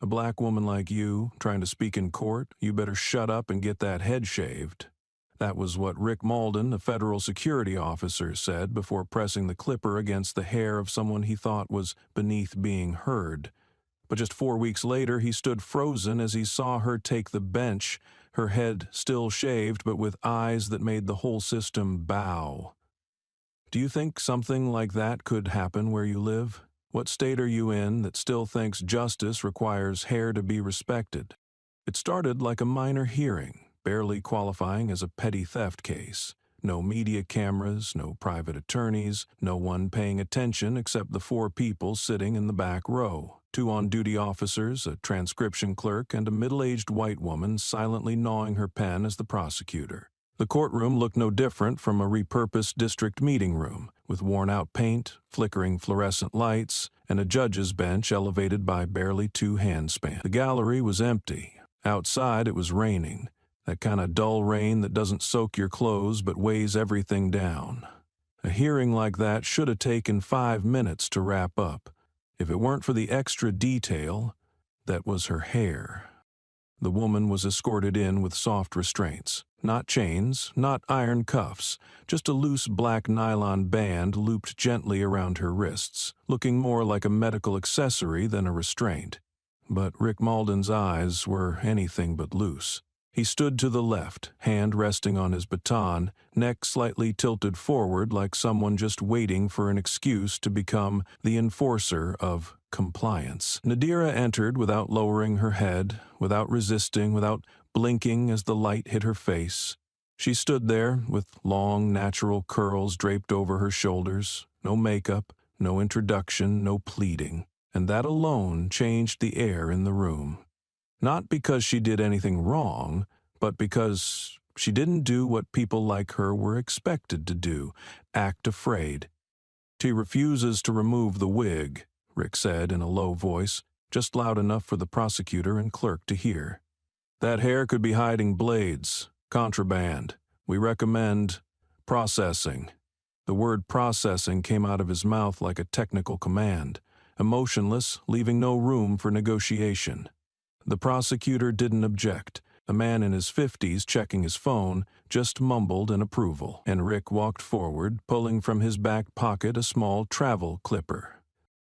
A black woman like you, trying to speak in court, you better shut up and get that head shaved. That was what Rick Malden, a federal security officer, said before pressing the clipper against the hair of someone he thought was beneath being heard. But just 4 weeks later, he stood frozen as he saw her take the bench, her head still shaved but with eyes that made the whole system bow. Do you think something like that could happen where you live? What state are you in that still thinks justice requires hair to be respected? It started like a minor hearing, barely qualifying as a petty theft case. No media cameras, no private attorneys, no one paying attention except the 4 people sitting in the back row. 2 on-duty officers, a transcription clerk, and a middle-aged white woman silently gnawing her pen as the prosecutor. The courtroom looked no different from a repurposed district meeting room, with worn-out paint, flickering fluorescent lights, and a judge's bench elevated by barely 2 handspans. The gallery was empty. Outside it was raining, that kind of dull rain that doesn't soak your clothes but weighs everything down. A hearing like that should have taken 5 minutes to wrap up, if it weren't for the extra detail that was her hair. The woman was escorted in with soft restraints. Not chains, not iron cuffs, just a loose black nylon band looped gently around her wrists, looking more like a medical accessory than a restraint. But Rick Malden's eyes were anything but loose. He stood to the left, hand resting on his baton, neck slightly tilted forward like someone just waiting for an excuse to become the enforcer of compliance. Nadira entered without lowering her head, without resisting, without blinking as the light hit her face. She stood there with long, natural curls draped over her shoulders, no makeup, no introduction, no pleading, and that alone changed the air in the room. Not because she did anything wrong, but because she didn't do what people like her were expected to do, act afraid. She refuses to remove the wig, Rick said in a low voice, just loud enough for the prosecutor and clerk to hear. That hair could be hiding blades, contraband. We recommend processing. The word processing came out of his mouth like a technical command, emotionless, leaving no room for negotiation. The prosecutor didn't object. A man in his 50s checking his phone just mumbled in approval, and Rick walked forward, pulling from his back pocket a small travel clipper.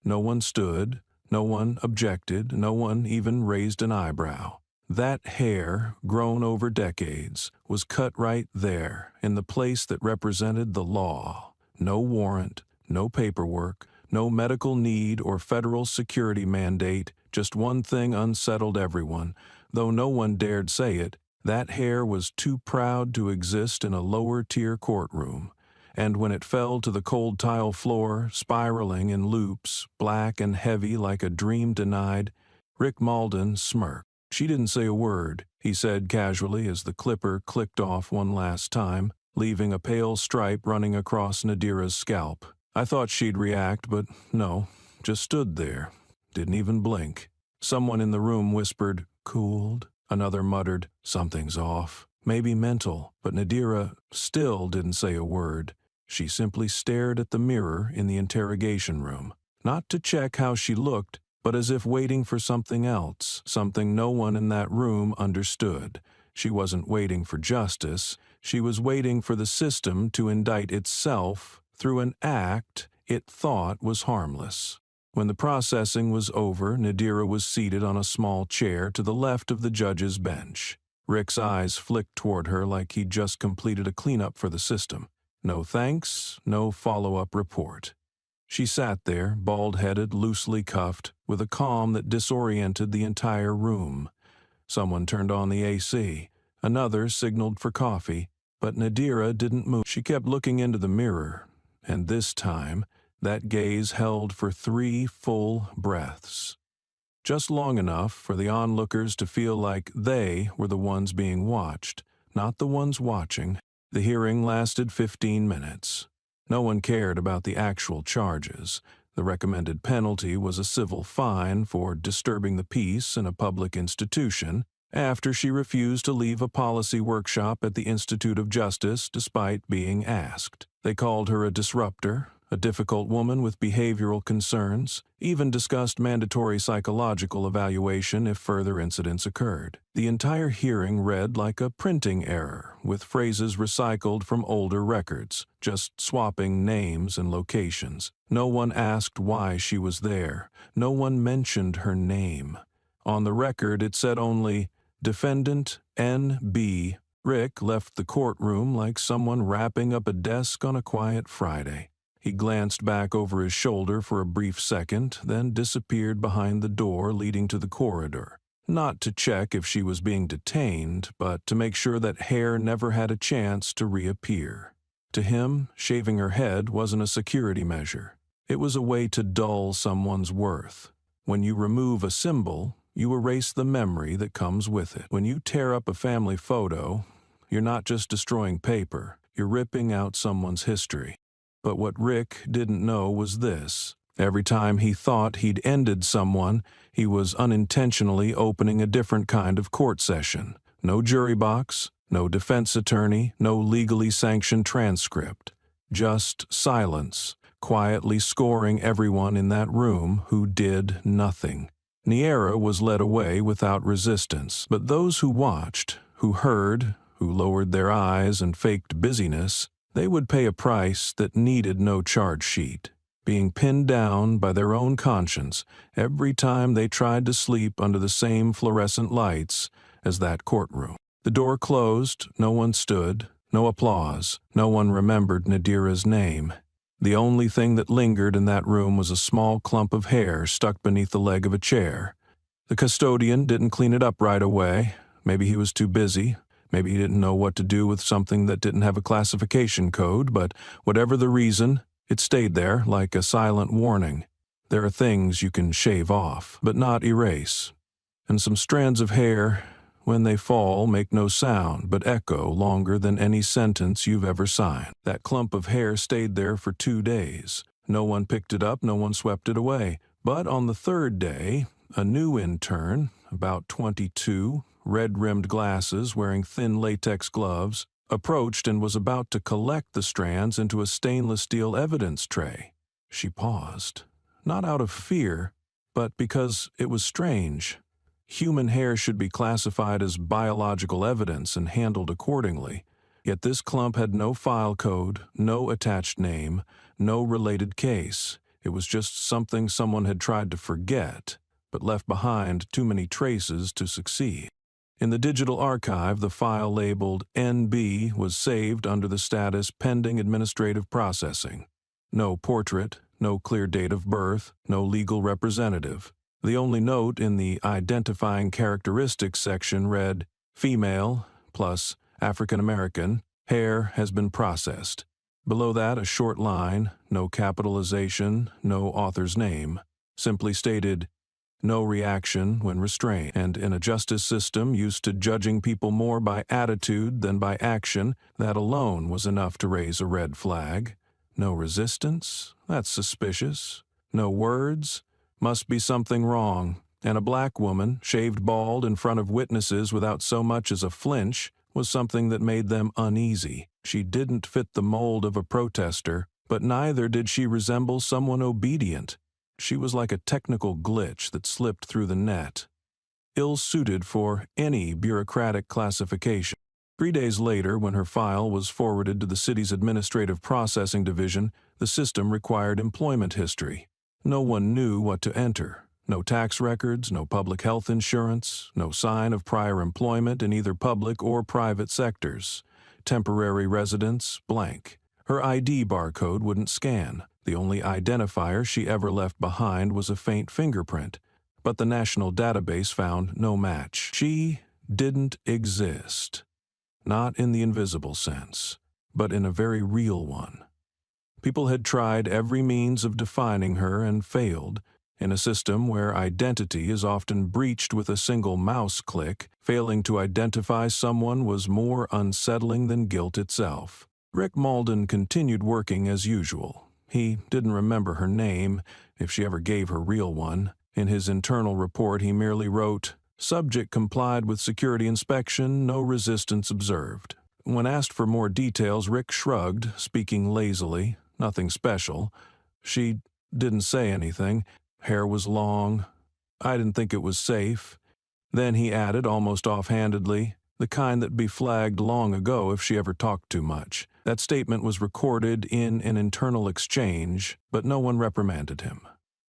No one stood, no one objected, no one even raised an eyebrow. That hair, grown over decades, was cut right there, in the place that represented the law. No warrant, no paperwork, no medical need or federal security mandate, just one thing unsettled everyone. Though no one dared say it, that hair was too proud to exist in a lower-tier courtroom. And when it fell to the cold tile floor, spiraling in loops, black and heavy like a dream denied, Rick Malden smirked. She didn't say a word, he said casually as the clipper clicked off one last time, leaving a pale stripe running across Nadira's scalp. I thought she'd react, but no, just stood there. Didn't even blink. Someone in the room whispered, "Cooled." Another muttered, "Something's off." Maybe mental, but Nadira still didn't say a word. She simply stared at the mirror in the interrogation room, not to check how she looked, but as if waiting for something else, something no one in that room understood. She wasn't waiting for justice. She was waiting for the system to indict itself through an act it thought was harmless. When the processing was over, Nadira was seated on a small chair to the left of the judge's bench. Rick's eyes flicked toward her like he'd just completed a cleanup for the system. No thanks, no follow-up report. She sat there, bald-headed, loosely cuffed, with a calm that disoriented the entire room. Someone turned on the AC. Another signaled for coffee, but Nadira didn't move. She kept looking into the mirror, and this time, that gaze held for 3 full breaths. Just long enough for the onlookers to feel like they were the ones being watched, not the ones watching. The hearing lasted 15 minutes. No one cared about the actual charges. The recommended penalty was a civil fine for disturbing the peace in a public institution after she refused to leave a policy workshop at the Institute of Justice despite being asked. They called her a disruptor, a difficult woman with behavioral concerns, even discussed mandatory psychological evaluation if further incidents occurred. The entire hearing read like a printing error, with phrases recycled from older records, just swapping names and locations. No one asked why she was there. No one mentioned her name. On the record, it said only, "Defendant N.B." Rick left the courtroom like someone wrapping up a desk on a quiet Friday. He glanced back over his shoulder for a brief second, then disappeared behind the door leading to the corridor. Not to check if she was being detained, but to make sure that hair never had a chance to reappear. To him, shaving her head wasn't a security measure. It was a way to dull someone's worth. When you remove a symbol, you erase the memory that comes with it. When you tear up a family photo, you're not just destroying paper, you're ripping out someone's history. But what Rick didn't know was this. Every time he thought he'd ended someone, he was unintentionally opening a different kind of court session. No jury box, no defense attorney, no legally sanctioned transcript. Just silence, quietly scoring everyone in that room who did nothing. Niera was led away without resistance, but those who watched, who heard, who lowered their eyes and faked busyness, they would pay a price that needed no charge sheet, being pinned down by their own conscience every time they tried to sleep under the same fluorescent lights as that courtroom. The door closed, no one stood, no applause, no one remembered Nadira's name. The only thing that lingered in that room was a small clump of hair stuck beneath the leg of a chair. The custodian didn't clean it up right away. Maybe he was too busy. Maybe he didn't know what to do with something that didn't have a classification code, but whatever the reason, it stayed there like a silent warning. There are things you can shave off, but not erase. And some strands of hair, when they fall, make no sound, but echo longer than any sentence you've ever signed. That clump of hair stayed there for 2 days. No one picked it up, no one swept it away. But on the third day, a new intern, about 22, red-rimmed glasses, wearing thin latex gloves, approached and was about to collect the strands into a stainless steel evidence tray. She paused, not out of fear, but because it was strange. Human hair should be classified as biological evidence and handled accordingly, yet this clump had no file code, no attached name, no related case. It was just something someone had tried to forget, but left behind too many traces to succeed. In the digital archive, the file labeled NB was saved under the status pending administrative processing. No portrait, no clear date of birth, no legal representative. The only note in the identifying characteristics section read, "Female plus African American, hair has been processed." Below that, a short line, no capitalization, no author's name, simply stated, "No reaction when restrained." And in a justice system used to judging people more by attitude than by action, that alone was enough to raise a red flag. No resistance? That's suspicious. No words? Must be something wrong. And a black woman, shaved bald in front of witnesses without so much as a flinch, was something that made them uneasy. She didn't fit the mold of a protester, but neither did she resemble someone obedient. She was like a technical glitch that slipped through the net, ill-suited for any bureaucratic classification. 3 days later, when her file was forwarded to the city's administrative processing division, the system required employment history. No one knew what to enter. No tax records, no public health insurance, no sign of prior employment in either public or private sectors. Temporary residence, blank. Her ID barcode wouldn't scan. The only identifier she ever left behind was a faint fingerprint, but the national database found no match. She didn't exist. Not in the invisible sense, but in a very real one. People had tried every means of defining her and failed. In a system where identity is often breached with a single mouse click, failing to identify someone was more unsettling than guilt itself. Rick Malden continued working as usual. He didn't remember her name, if she ever gave her real one. In his internal report, he merely wrote, "Subject complied with security inspection, no resistance observed." When asked for more details, Rick shrugged, speaking lazily. Nothing special, She didn't say anything. Hair was long. I didn't think it was safe. Then he added, almost offhandedly, the kind that'd be flagged long ago if she ever talked too much. That statement was recorded in an internal exchange, but no one reprimanded him.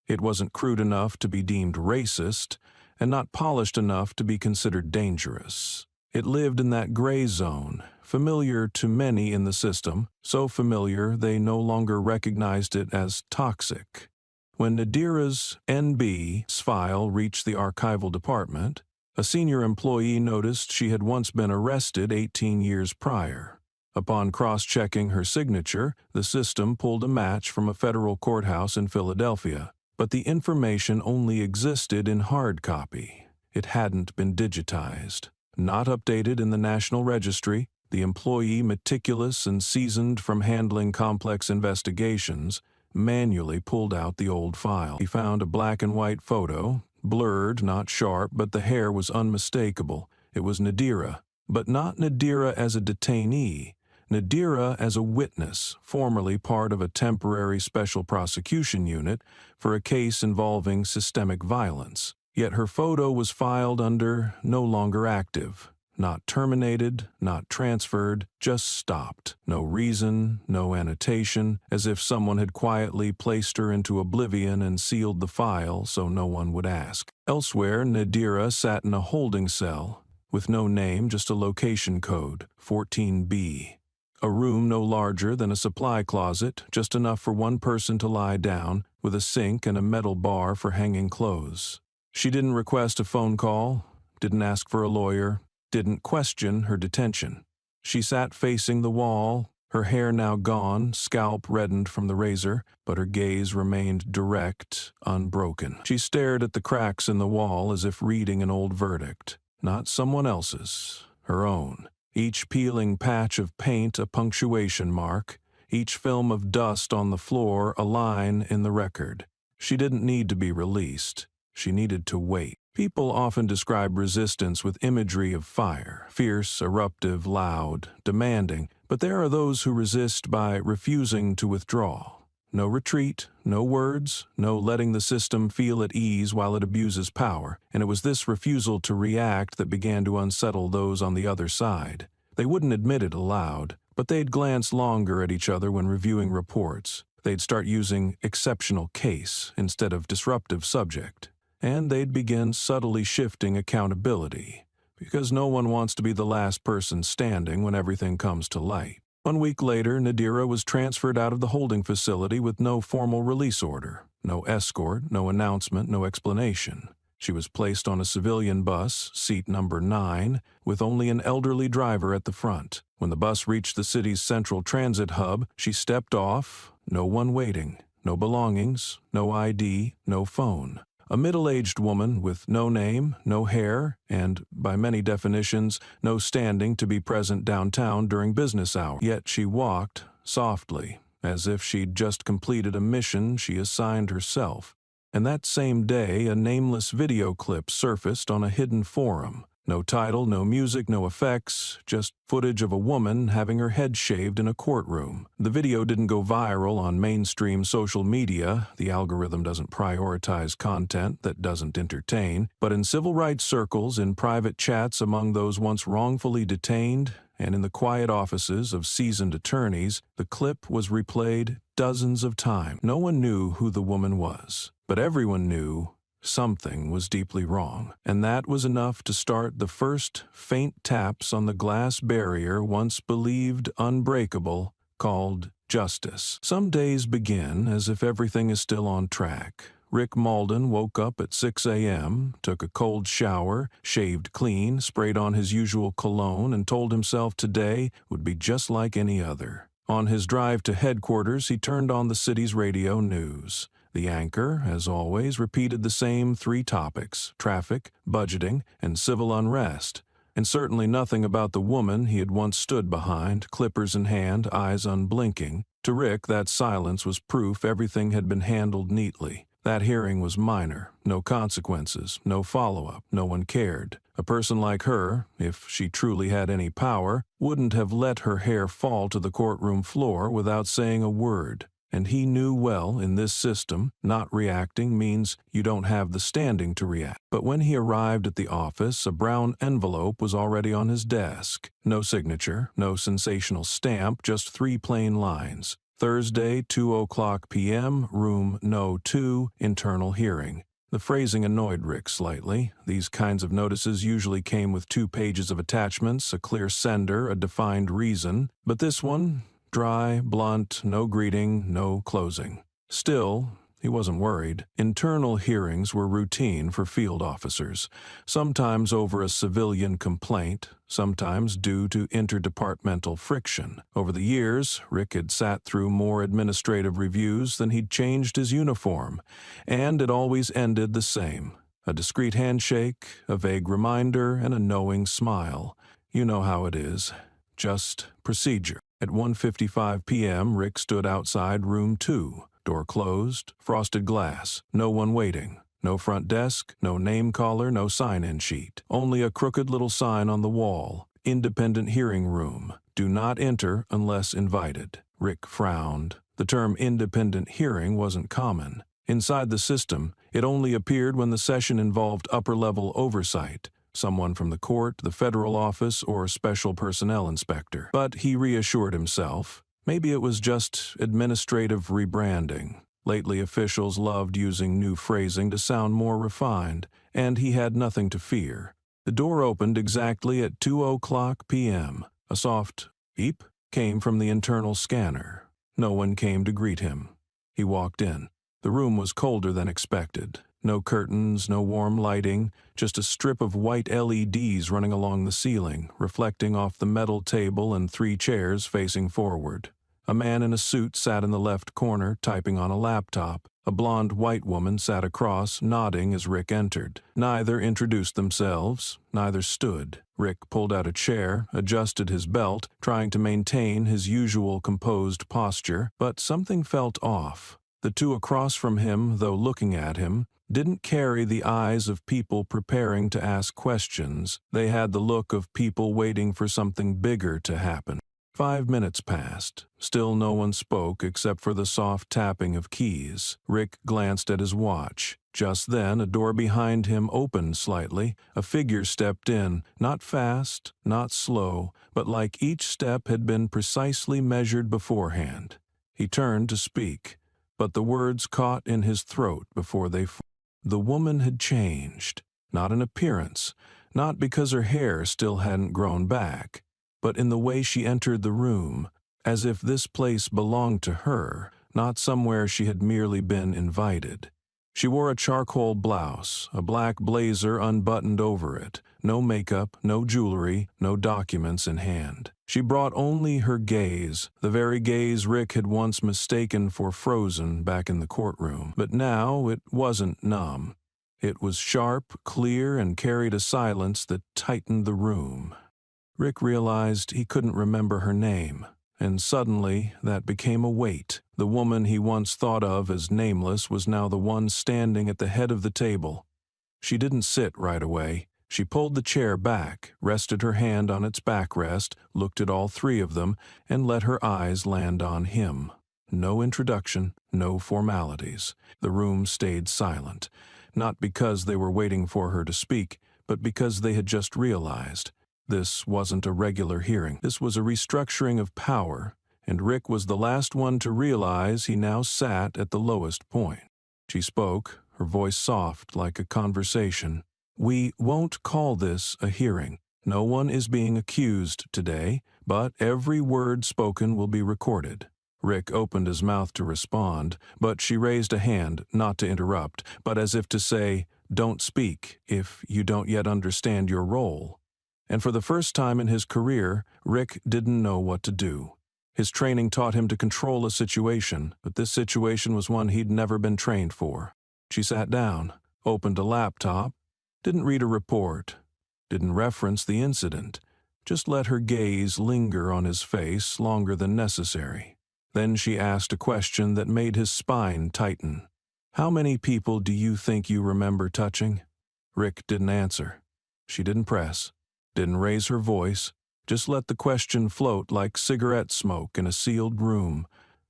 It wasn't crude enough to be deemed racist, and not polished enough to be considered dangerous. It lived in that gray zone, familiar to many in the system, so familiar they no longer recognized it as toxic. When Nadira's NB's file reached the archival department, a senior employee noticed she had once been arrested 18 years prior. Upon cross-checking her signature, the system pulled a match from a federal courthouse in Philadelphia, but the information only existed in hard copy. It hadn't been digitized. Not updated in the National Registry, the employee, meticulous and seasoned from handling complex investigations, manually pulled out the old file. He found a black and white photo, blurred, not sharp, but the hair was unmistakable. It was Nadira, but not Nadira as a detainee. Nadira as a witness, formerly part of a temporary special prosecution unit for a case involving systemic violence. Yet her photo was filed under no longer active. Not terminated, not transferred, just stopped. No reason, no annotation, as if someone had quietly placed her into oblivion and sealed the file so no one would ask. Elsewhere, Nadira sat in a holding cell, with no name, just a location code, 14B. A room no larger than a supply closet, just enough for one person to lie down, with a sink and a metal bar for hanging clothes. She didn't request a phone call, didn't ask for a lawyer, didn't question her detention. She sat facing the wall, her hair now gone, scalp reddened from the razor, but her gaze remained direct, unbroken. She stared at the cracks in the wall as if reading an old verdict, not someone else's, her own. Each peeling patch of paint a punctuation mark, each film of dust on the floor a line in the record. She didn't need to be released. She needed to wait. People often describe resistance with imagery of fire, fierce, eruptive, loud, demanding, but there are those who resist by refusing to withdraw. No retreat, no words, no letting the system feel at ease while it abuses power, and it was this refusal to react that began to unsettle those on the other side. They wouldn't admit it aloud, but they'd glance longer at each other when reviewing reports. They'd start using exceptional case instead of disruptive subject. And they'd begin subtly shifting accountability, because no one wants to be the last person standing when everything comes to light. 1 week later, Nadira was transferred out of the holding facility with no formal release order, no escort, no announcement, no explanation. She was placed on a civilian bus, seat number 9, with only an elderly driver at the front. When the bus reached the city's central transit hub, she stepped off, no one waiting, no belongings, no ID, no phone. A middle-aged woman with no name, no hair, and, by many definitions, no standing to be present downtown during business hours. Yet she walked, softly, as if she'd just completed a mission she assigned herself. And that same day, a nameless video clip surfaced on a hidden forum. No title, no music, no effects, just footage of a woman having her head shaved in a courtroom. The video didn't go viral on mainstream social media. The algorithm doesn't prioritize content that doesn't entertain. But in civil rights circles, in private chats among those once wrongfully detained, and in the quiet offices of seasoned attorneys, the clip was replayed dozens of times. No one knew who the woman was, but everyone knew something was deeply wrong, and that was enough to start the first faint taps on the glass barrier once believed unbreakable, called justice. Some days begin as if everything is still on track. Rick Malden woke up at 6 a.m., took a cold shower, shaved clean, sprayed on his usual cologne, and told himself today would be just like any other. On his drive to headquarters, he turned on the city's radio news. The anchor, as always, repeated the same 3 topics: traffic, budgeting, and civil unrest, and certainly nothing about the woman he had once stood behind, clippers in hand, eyes unblinking. To Rick, that silence was proof everything had been handled neatly. That hearing was minor, no consequences, no follow-up, no one cared. A person like her, if she truly had any power, wouldn't have let her hair fall to the courtroom floor without saying a word. And he knew well, in this system, not reacting means you don't have the standing to react. But when he arrived at the office, a brown envelope was already on his desk. No signature, no sensational stamp, just 3 plain lines. Thursday, 2:00 p.m., room No. 2, internal hearing. The phrasing annoyed Rick slightly. These kinds of notices usually came with 2 pages of attachments, a clear sender, a defined reason. But this one, dry, blunt, no greeting, no closing. Still, he wasn't worried. Internal hearings were routine for field officers, sometimes over a civilian complaint, sometimes due to interdepartmental friction. Over the years, Rick had sat through more administrative reviews than he'd changed his uniform, and it always ended the same. A discreet handshake, a vague reminder, and a knowing smile. You know how it is. Just procedure. At 1:55 p.m., Rick stood outside room 2. Door closed, frosted glass, no one waiting. No front desk, no name caller, no sign-in sheet. Only a crooked little sign on the wall. Independent hearing room. Do not enter unless invited. Rick frowned. The term independent hearing wasn't common. Inside the system, it only appeared when the session involved upper-level oversight. Someone from the court, the federal office, or special personnel inspector. But he reassured himself. Maybe it was just administrative rebranding. Lately, officials loved using new phrasing to sound more refined, and he had nothing to fear. The door opened exactly at 2:00 p.m. A soft beep came from the internal scanner. No one came to greet him. He walked in. The room was colder than expected. No curtains, no warm lighting, just a strip of white LEDs running along the ceiling, reflecting off the metal table and 3 chairs facing forward. A man in a suit sat in the left corner, typing on a laptop. A blonde white woman sat across, nodding as Rick entered. Neither introduced themselves, neither stood. Rick pulled out a chair, adjusted his belt, trying to maintain his usual composed posture, but something felt off. The 2 across from him, though looking at him, didn't carry the eyes of people preparing to ask questions. They had the look of people waiting for something bigger to happen. 5 minutes passed. Still no one spoke except for the soft tapping of keys. Rick glanced at his watch. Just then, a door behind him opened slightly. A figure stepped in, not fast, not slow, but like each step had been precisely measured beforehand. He turned to speak, but the words caught in his throat before they formed. The woman had changed, not in appearance, not because her hair still hadn't grown back, but in the way she entered the room, as if this place belonged to her, not somewhere she had merely been invited. She wore a charcoal blouse, a black blazer unbuttoned over it, no makeup, no jewelry, no documents in hand. She brought only her gaze, the very gaze Rick had once mistaken for frozen back in the courtroom. But now it wasn't numb. It was sharp, clear, and carried a silence that tightened the room. Rick realized he couldn't remember her name, and suddenly that became a weight. The woman he once thought of as nameless was now the one standing at the head of the table. She didn't sit right away. She pulled the chair back, rested her hand on its backrest, looked at all 3 of them, and let her eyes land on him. No introduction, no formalities. The room stayed silent, not because they were waiting for her to speak, but because they had just realized. This wasn't a regular hearing. This was a restructuring of power, and Rick was the last one to realize he now sat at the lowest point. She spoke, her voice soft like a conversation. "We won't call this a hearing. No one is being accused today, but every word spoken will be recorded." Rick opened his mouth to respond, but she raised a hand, not to interrupt, but as if to say, "Don't speak if you don't yet understand your role." And for the first time in his career, Rick didn't know what to do. His training taught him to control a situation, but this situation was one he'd never been trained for. She sat down, opened a laptop, didn't read a report, didn't reference the incident, just let her gaze linger on his face longer than necessary. Then she asked a question that made his spine tighten. "How many people do you think you remember touching?" Rick didn't answer. She didn't press, didn't raise her voice, just let the question float like cigarette smoke in a sealed room.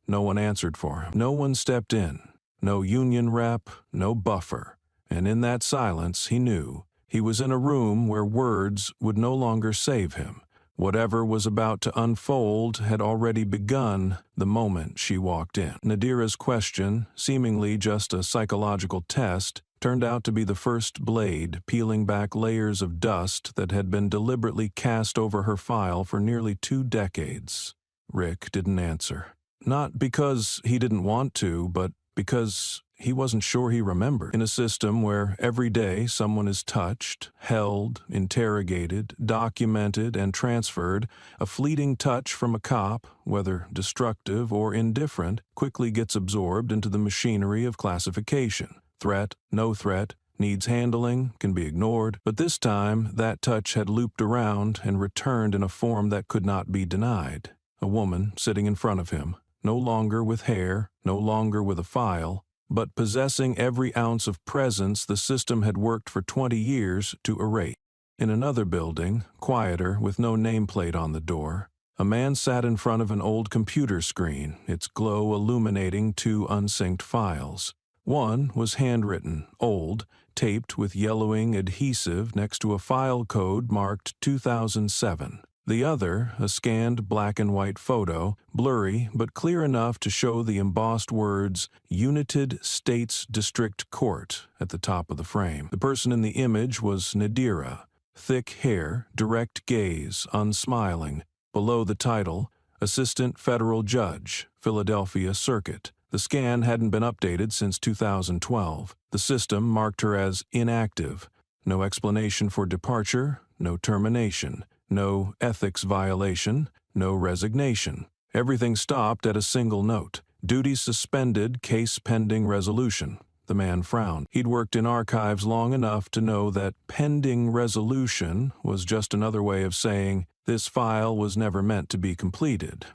No one answered for him. No one stepped in. No union rep, no buffer. And in that silence, he knew he was in a room where words would no longer save him. Whatever was about to unfold had already begun the moment she walked in. Nadira's question, seemingly just a psychological test, turned out to be the first blade peeling back layers of dust that had been deliberately cast over her file for nearly 2 decades. Rick didn't answer. Not because he didn't want to, but because he wasn't sure he remembered. In a system where every day someone is touched, held, interrogated, documented, and transferred, a fleeting touch from a cop, whether destructive or indifferent, quickly gets absorbed into the machinery of classification. Threat, no threat, needs handling, can be ignored, but this time that touch had looped around and returned in a form that could not be denied. A woman sitting in front of him, no longer with hair, no longer with a file, but possessing every ounce of presence the system had worked for 20 years to erase. In another building, quieter, with no nameplate on the door, a man sat in front of an old computer screen, its glow illuminating 2 unsynced files. One was handwritten, old, taped with yellowing adhesive next to a file code marked 2007. The other, a scanned black and white photo, blurry but clear enough to show the embossed words United States District Court at the top of the frame. The person in the image was Nadira. Thick hair, direct gaze, unsmiling. Below the title, Assistant Federal Judge, Philadelphia Circuit. The scan hadn't been updated since 2012. The system marked her as inactive. No explanation for departure, no termination. No ethics violation, no resignation. Everything stopped at a single note. Duty suspended, case pending resolution. The man frowned. He'd worked in archives long enough to know that pending resolution was just another way of saying this file was never meant to be completed.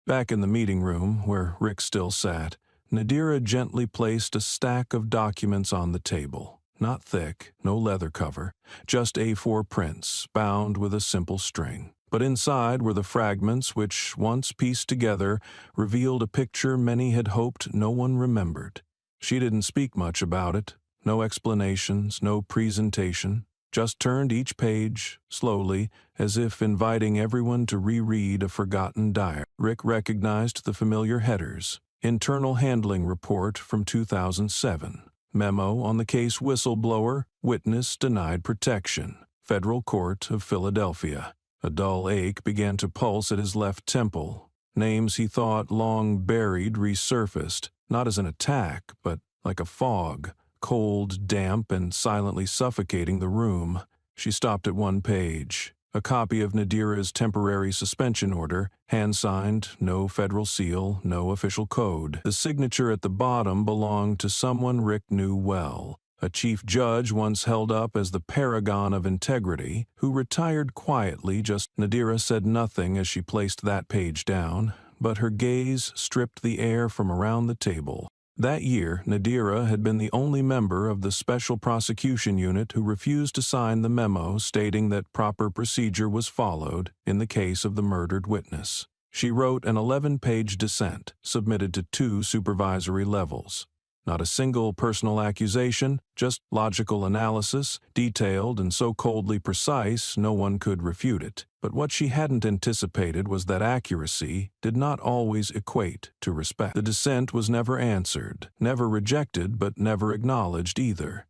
Back in the meeting room, where Rick still sat, Nadira gently placed a stack of documents on the table. Not thick, no leather cover, just A4 prints, bound with a simple string. But inside were the fragments which, once pieced together, revealed a picture many had hoped no one remembered. She didn't speak much about it, no explanations, no presentation, just turned each page, slowly, as if inviting everyone to reread a forgotten diary. Rick recognized the familiar headers. Internal Handling Report from 2007. Memo on the case whistleblower, witness denied protection. Federal Court of Philadelphia. A dull ache began to pulse at his left temple. Names he thought long buried resurfaced, not as an attack, but like a fog, cold, damp, and silently suffocating the room. She stopped at one page. A copy of Nadira's temporary suspension order, hand-signed, no federal seal, no official code. The signature at the bottom belonged to someone Rick knew well, a chief judge once held up as the paragon of integrity, who retired quietly. Nadira said nothing as she placed that page down, but her gaze stripped the air from around the table. That year, Nadira had been the only member of the Special Prosecution Unit who refused to sign the memo stating that proper procedure was followed in the case of the murdered witness. She wrote an 11-page dissent, submitted to 2 supervisory levels. Not a single personal accusation, just logical analysis, detailed and so coldly precise no one could refute it. But what she hadn't anticipated was that accuracy did not always equate to respect. The dissent was never answered, never rejected, but never acknowledged either.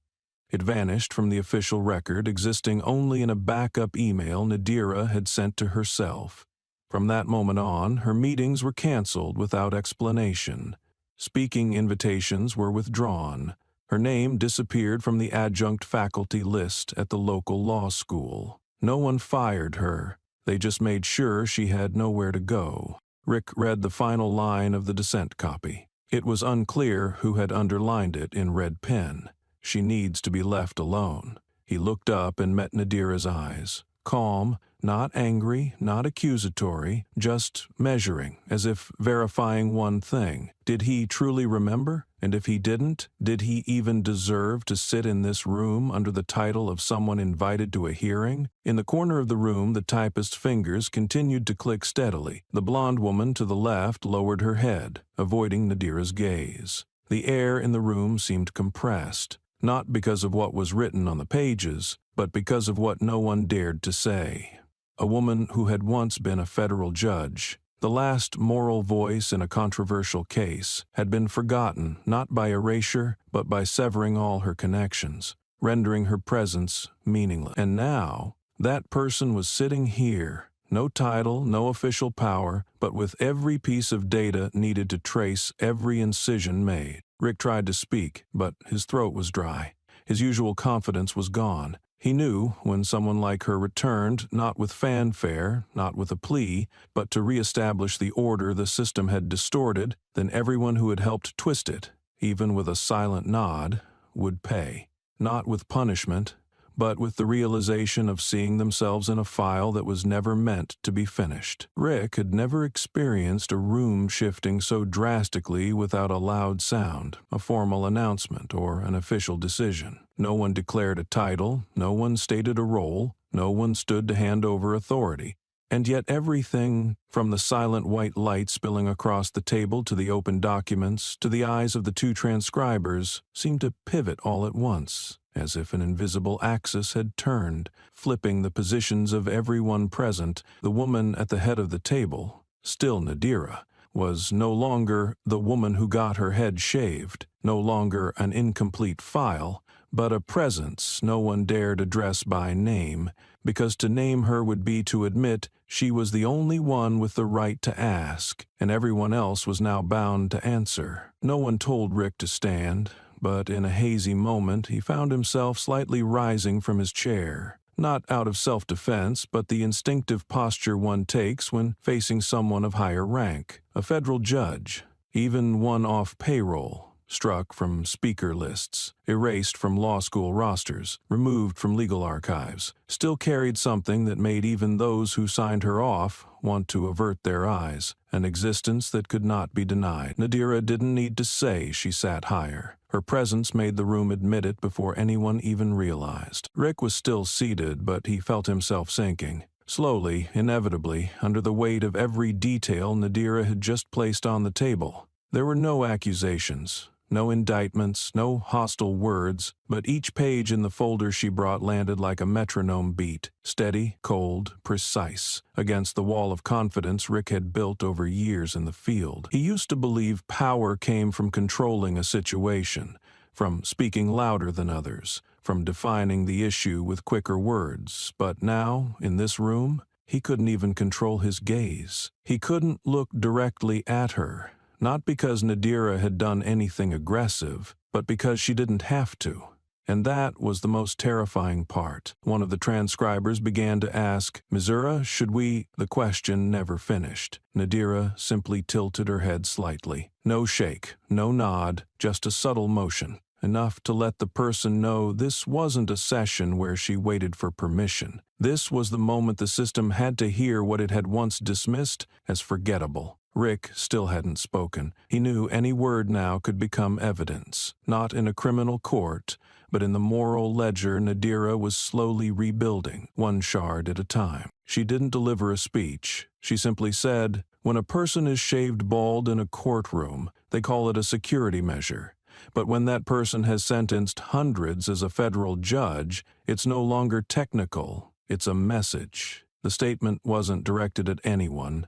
It vanished from the official record, existing only in a backup email Nadira had sent to herself. From that moment on, her meetings were canceled without explanation. Speaking invitations were withdrawn. Her name disappeared from the adjunct faculty list at the local law school. No one fired her. They just made sure she had nowhere to go. Rick read the final line of the dissent copy. It was unclear who had underlined it in red pen. She needs to be left alone. He looked up and met Nadira's eyes, calm, not angry, not accusatory, just measuring, as if verifying one thing. Did he truly remember? And if he didn't, did he even deserve to sit in this room under the title of someone invited to a hearing? In the corner of the room, the typist's fingers continued to click steadily. The blonde woman to the left lowered her head, avoiding Nadira's gaze. The air in the room seemed compressed, not because of what was written on the pages, but because of what no one dared to say. A woman who had once been a federal judge, the last moral voice in a controversial case, had been forgotten not by erasure, but by severing all her connections, rendering her presence meaningless. And now, that person was sitting here, no title, no official power, but with every piece of data needed to trace every incision made. Rick tried to speak, but his throat was dry. His usual confidence was gone. He knew when someone like her returned, not with fanfare, not with a plea, but to reestablish the order the system had distorted, then everyone who had helped twist it, even with a silent nod, would pay. Not with punishment, but with the realization of seeing themselves in a file that was never meant to be finished. Rick had never experienced a room shifting so drastically without a loud sound, a formal announcement, or an official decision. No one declared a title, no one stated a role, no one stood to hand over authority. And yet everything, from the silent white light spilling across the table to the open documents, to the eyes of the two transcribers, seemed to pivot all at once, as if an invisible axis had turned, flipping the positions of everyone present. The woman at the head of the table, still Nadira, was no longer the woman who got her head shaved, no longer an incomplete file, but a presence no one dared address by name, because to name her would be to admit she was the only one with the right to ask, and everyone else was now bound to answer. No one told Rick to stand, but in a hazy moment he found himself slightly rising from his chair, not out of self-defense, but the instinctive posture one takes when facing someone of higher rank, a federal judge, even one off payroll, struck from speaker lists, erased from law school rosters, removed from legal archives, still carried something that made even those who signed her off want to avert their eyes, an existence that could not be denied. Nadira didn't need to say she sat higher. Her presence made the room admit it before anyone even realized. Rick was still seated, but he felt himself sinking. Slowly, inevitably, under the weight of every detail Nadira had just placed on the table. There were no accusations, no indictments, no hostile words, but each page in the folder she brought landed like a metronome beat, steady, cold, precise, against the wall of confidence Rick had built over years in the field. He used to believe power came from controlling a situation, from speaking louder than others, from defining the issue with quicker words, but now, in this room, he couldn't even control his gaze. He couldn't look directly at her. Not because Nadira had done anything aggressive, but because she didn't have to. And that was the most terrifying part. One of the transcribers began to ask, "Missouri, should we—" The question never finished. Nadira simply tilted her head slightly. No shake, no nod, just a subtle motion, enough to let the person know this wasn't a session where she waited for permission. This was the moment the system had to hear what it had once dismissed as forgettable. Rick still hadn't spoken. He knew any word now could become evidence, not in a criminal court, but in the moral ledger Nadira was slowly rebuilding, one shard at a time. She didn't deliver a speech. She simply said, "When a person is shaved bald in a courtroom, they call it a security measure. But when that person has sentenced hundreds as a federal judge, it's no longer technical, it's a message." The statement wasn't directed at anyone,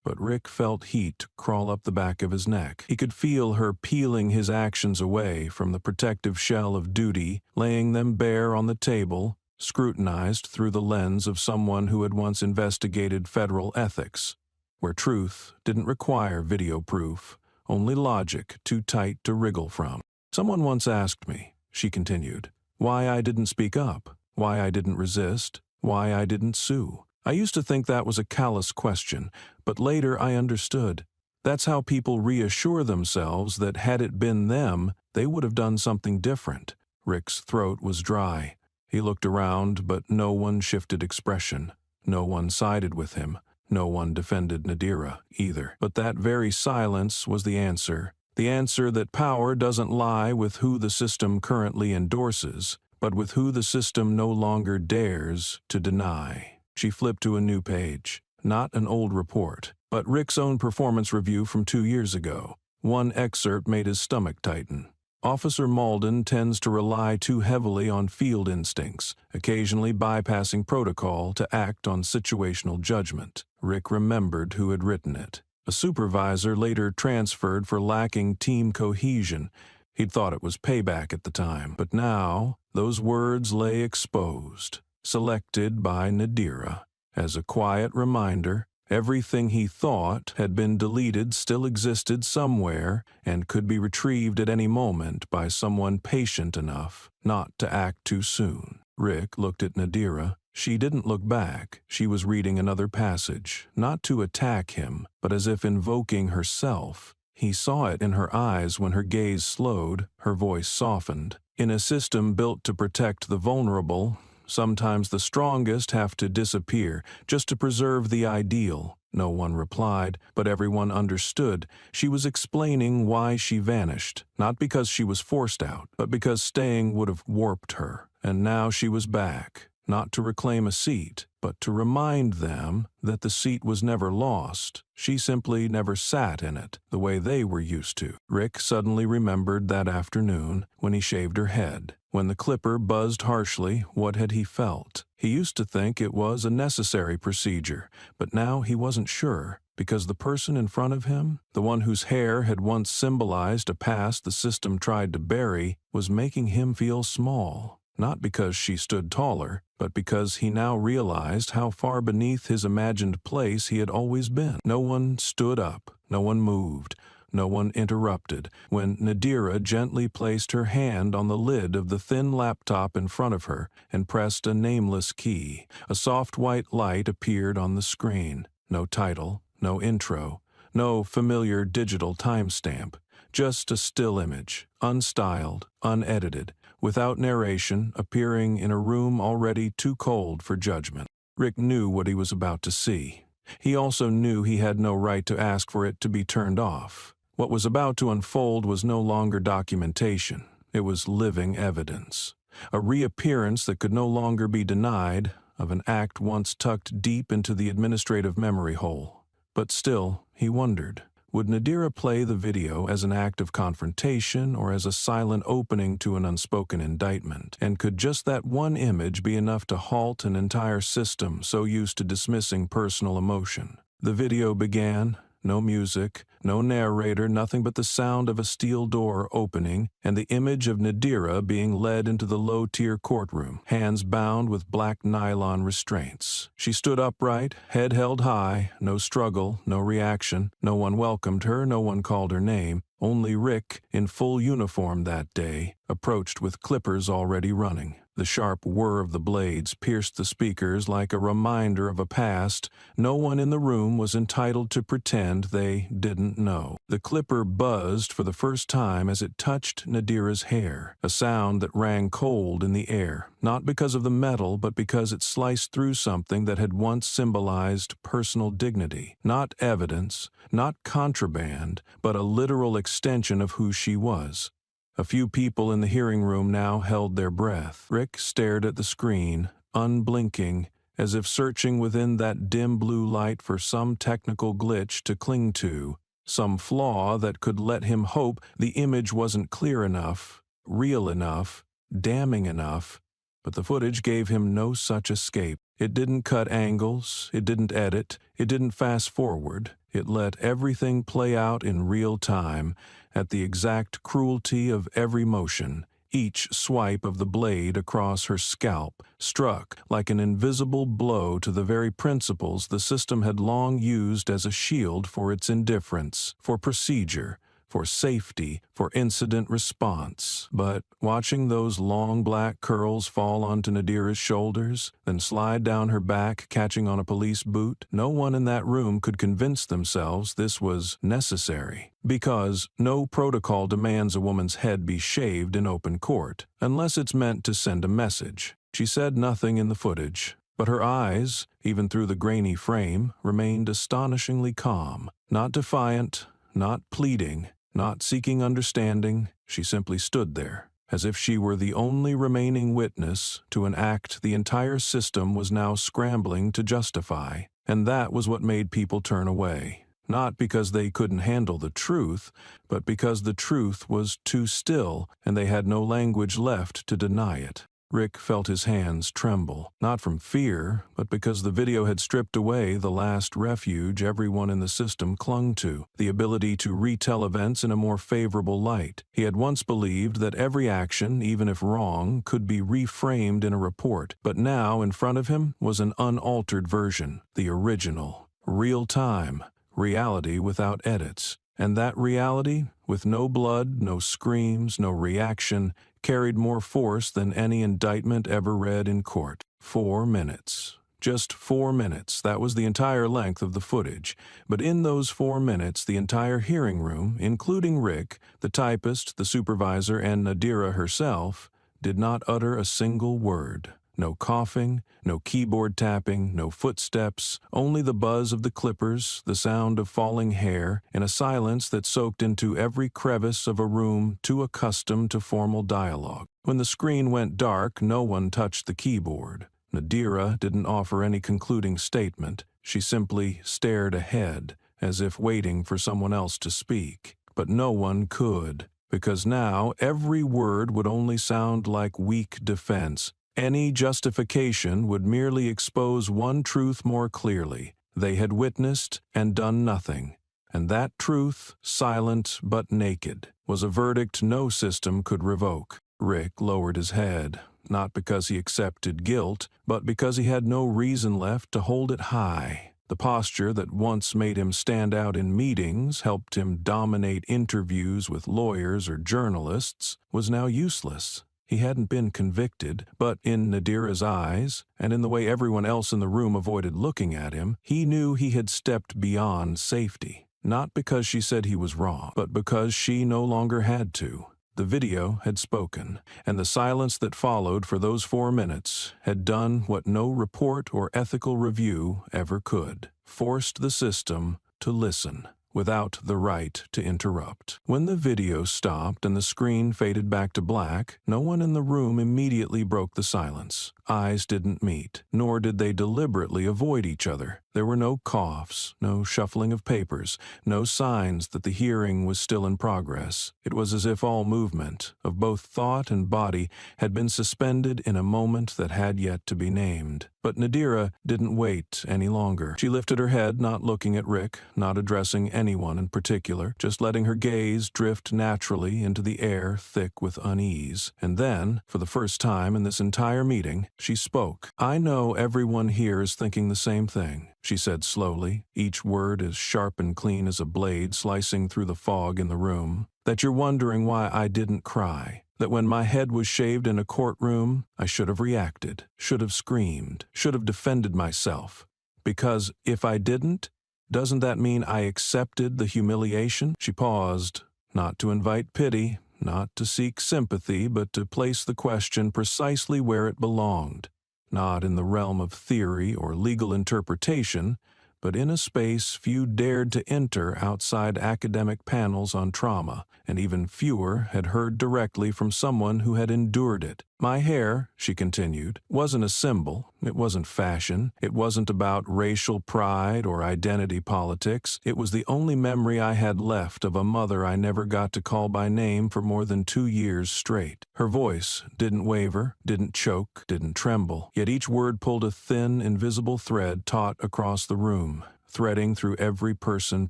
but Rick felt heat crawl up the back of his neck. He could feel her peeling his actions away from the protective shell of duty, laying them bare on the table, scrutinized through the lens of someone who had once investigated federal ethics, where truth didn't require video proof, only logic too tight to wriggle from. "Someone once asked me," she continued, "why I didn't speak up, why I didn't resist, why I didn't sue. I used to think that was a callous question, but later I understood. That's how people reassure themselves that had it been them, they would have done something different." Rick's throat was dry. He looked around, but no one shifted expression. No one sided with him. No one defended Nadira, either. But that very silence was the answer. The answer that power doesn't lie with who the system currently endorses, but with who the system no longer dares to deny. She flipped to a new page. Not an old report, but Rick's own performance review from 2 years ago. One excerpt made his stomach tighten. Officer Malden tends to rely too heavily on field instincts, occasionally bypassing protocol to act on situational judgment. Rick remembered who had written it. A supervisor later transferred for lacking team cohesion. He'd thought it was payback at the time, but now those words lay exposed, selected by Nadira. As a quiet reminder, everything he thought had been deleted still existed somewhere and could be retrieved at any moment by someone patient enough not to act too soon. Rick looked at Nadira. She didn't look back. She was reading another passage, not to attack him, but as if invoking herself. He saw it in her eyes when her gaze slowed, her voice softened. In a system built to protect the vulnerable, sometimes the strongest have to disappear just to preserve the ideal. No one replied, but everyone understood. She was explaining why she vanished, not because she was forced out, but because staying would have warped her. And now she was back, not to reclaim a seat, but to remind them that the seat was never lost. She simply never sat in it, the way they were used to. Rick suddenly remembered that afternoon when he shaved her head. When the clipper buzzed harshly, what had he felt? He used to think it was a necessary procedure, but now he wasn't sure, because the person in front of him, the one whose hair had once symbolized a past the system tried to bury, was making him feel small. Not because she stood taller, but because he now realized how far beneath his imagined place he had always been. No one stood up, no one moved, no one interrupted when Nadira gently placed her hand on the lid of the thin laptop in front of her and pressed a nameless key. A soft white light appeared on the screen. No title, no intro, no familiar digital timestamp, just a still image, unstyled, unedited, without narration, appearing in a room already too cold for judgment. Rick knew what he was about to see. He also knew he had no right to ask for it to be turned off. What was about to unfold was no longer documentation. It was living evidence. A reappearance that could no longer be denied of an act once tucked deep into the administrative memory hole. But still, he wondered. Would Nadira play the video as an act of confrontation or as a silent opening to an unspoken indictment? And could just that one image be enough to halt an entire system so used to dismissing personal emotion? The video began. No music, no narrator, nothing but the sound of a steel door opening and the image of Nadira being led into the low-tier courtroom, hands bound with black nylon restraints. She stood upright, head held high, no struggle, no reaction. No one welcomed her, no one called her name. Only Rick, in full uniform that day, approached with clippers already running. The sharp whir of the blades pierced the speakers like a reminder of a past no one in the room was entitled to pretend they didn't know. The clipper buzzed for the first time as it touched Nadira's hair, a sound that rang cold in the air, not because of the metal but because it sliced through something that had once symbolized personal dignity. Not evidence, not contraband, but a literal extension of who she was. A few people in the hearing room now held their breath. Rick stared at the screen, unblinking, as if searching within that dim blue light for some technical glitch to cling to, some flaw that could let him hope the image wasn't clear enough, real enough, damning enough. But the footage gave him no such escape. It didn't cut angles, it didn't edit, it didn't fast forward. It let everything play out in real time, at the exact cruelty of every motion. Each swipe of the blade across her scalp struck like an invisible blow to the very principles the system had long used as a shield for its indifference, for procedure, for safety, for incident response. But watching those long black curls fall onto Nadira's shoulders, then slide down her back, catching on a police boot, no one in that room could convince themselves this was necessary. Because no protocol demands a woman's head be shaved in open court, unless it's meant to send a message. She said nothing in the footage, but her eyes, even through the grainy frame, remained astonishingly calm, not defiant, not pleading, not seeking understanding. She simply stood there, as if she were the only remaining witness to an act the entire system was now scrambling to justify. And that was what made people turn away. Not because they couldn't handle the truth, but because the truth was too still and they had no language left to deny it. Rick felt his hands tremble, not from fear, but because the video had stripped away the last refuge everyone in the system clung to, the ability to retell events in a more favorable light. He had once believed that every action, even if wrong, could be reframed in a report, but now in front of him was an unaltered version, the original, real-time, reality without edits. And that reality, with no blood, no screams, no reaction, carried more force than any indictment ever read in court. 4 minutes. Just 4 minutes. That was the entire length of the footage. But in those 4 minutes, the entire hearing room, including Rick, the typist, the supervisor, and Nadira herself, did not utter a single word. No coughing, no keyboard tapping, no footsteps, only the buzz of the clippers, the sound of falling hair, in a silence that soaked into every crevice of a room too accustomed to formal dialogue. When the screen went dark, no one touched the keyboard. Nadira didn't offer any concluding statement. She simply stared ahead, as if waiting for someone else to speak. But no one could, because now every word would only sound like weak defense. Any justification would merely expose one truth more clearly. They had witnessed and done nothing. And that truth, silent but naked, was a verdict no system could revoke. Rick lowered his head, not because he accepted guilt, but because he had no reason left to hold it high. The posture that once made him stand out in meetings, helped him dominate interviews with lawyers or journalists, was now useless. He hadn't been convicted, but in Nadira's eyes, and in the way everyone else in the room avoided looking at him, he knew he had stepped beyond safety. Not because she said he was wrong, but because she no longer had to. The video had spoken, and the silence that followed for those 4 minutes had done what no report or ethical review ever could: forced the system to listen, without the right to interrupt. When the video stopped and the screen faded back to black, no one in the room immediately broke the silence. Eyes didn't meet, nor did they deliberately avoid each other. There were no coughs, no shuffling of papers, no signs that the hearing was still in progress. It was as if all movement, of both thought and body, had been suspended in a moment that had yet to be named. But Nadira didn't wait any longer. She lifted her head, not looking at Rick, not addressing anyone in particular, just letting her gaze drift naturally into the air thick with unease. And then, for the first time in this entire meeting, she spoke. "I know everyone here is thinking the same thing," she said slowly, each word as sharp and clean as a blade slicing through the fog in the room. "That you're wondering why I didn't cry. That when my head was shaved in a courtroom, I should have reacted, should have screamed, should have defended myself. Because if I didn't, doesn't that mean I accepted the humiliation?" She paused, not to invite pity, not to seek sympathy, but to place the question precisely where it belonged. Not in the realm of theory or legal interpretation, but in a space few dared to enter outside academic panels on trauma, and even fewer had heard directly from someone who had endured it. "My hair," she continued, "wasn't a symbol. It wasn't fashion. It wasn't about racial pride or identity politics. It was the only memory I had left of a mother I never got to call by name for more than 2 years straight." Her voice didn't waver, didn't choke, didn't tremble, yet each word pulled a thin, invisible thread taut across the room, threading through every person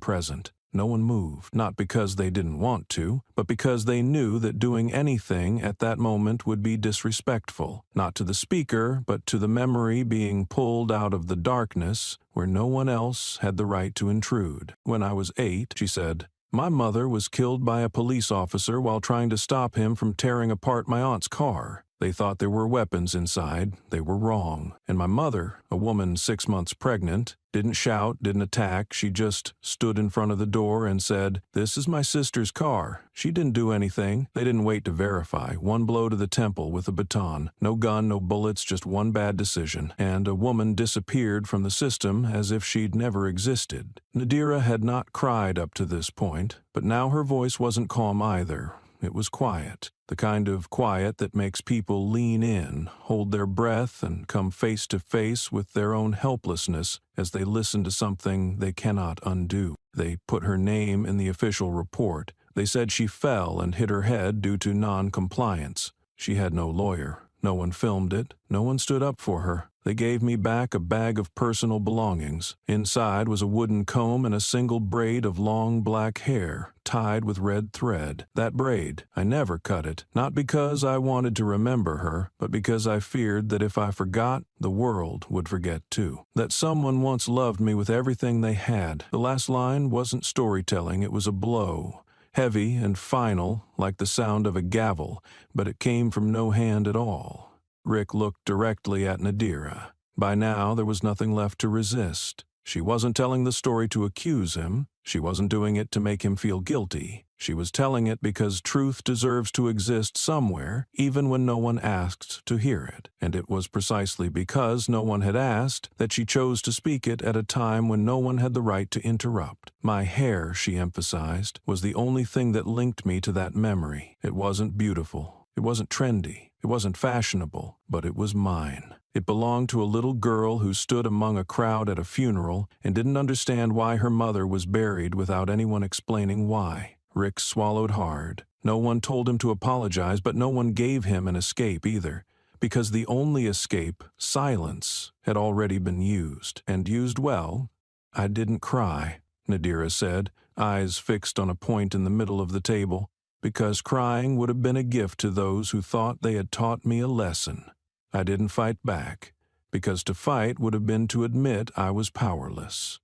present. No one moved, not because they didn't want to, but because they knew that doing anything at that moment would be disrespectful, not to the speaker, but to the memory being pulled out of the darkness where no one else had the right to intrude. "When I was 8, she said, "my mother was killed by a police officer while trying to stop him from tearing apart my aunt's car. They thought there were weapons inside. They were wrong. And my mother, a woman 6 months pregnant, didn't shout, didn't attack. She just stood in front of the door and said, "This is my sister's car." She didn't do anything. They didn't wait to verify. One blow to the temple with a baton. No gun, no bullets, just one bad decision. And a woman disappeared from the system as if she'd never existed. Nadira had not cried up to this point, but now her voice wasn't calm either. It was quiet, the kind of quiet that makes people lean in, hold their breath, and come face to face with their own helplessness as they listen to something they cannot undo. They put her name in the official report. They said she fell and hit her head due to non-compliance. She had no lawyer. No one filmed it. No one stood up for her. They gave me back a bag of personal belongings. Inside was a wooden comb and a single braid of long black hair, tied with red thread. That braid, I never cut it, not because I wanted to remember her, but because I feared that if I forgot, the world would forget too. That someone once loved me with everything they had. The last line wasn't storytelling, it was a blow. Heavy and final, like the sound of a gavel, but it came from no hand at all. Rick looked directly at Nadira. By now, there was nothing left to resist. She wasn't telling the story to accuse him. She wasn't doing it to make him feel guilty. She was telling it because truth deserves to exist somewhere, even when no one asked to hear it. And it was precisely because no one had asked that she chose to speak it at a time when no one had the right to interrupt. My hair, she emphasized, was the only thing that linked me to that memory. It wasn't beautiful. It wasn't trendy. It wasn't fashionable, but it was mine. It belonged to a little girl who stood among a crowd at a funeral and didn't understand why her mother was buried without anyone explaining why. Rick swallowed hard. No one told him to apologize, but no one gave him an escape either, because the only escape, silence, had already been used, and used well. "I didn't cry," Nadira said, eyes fixed on a point in the middle of the table, "because crying would have been a gift to those who thought they had taught me a lesson. I didn't fight back, because to fight would have been to admit I was powerless.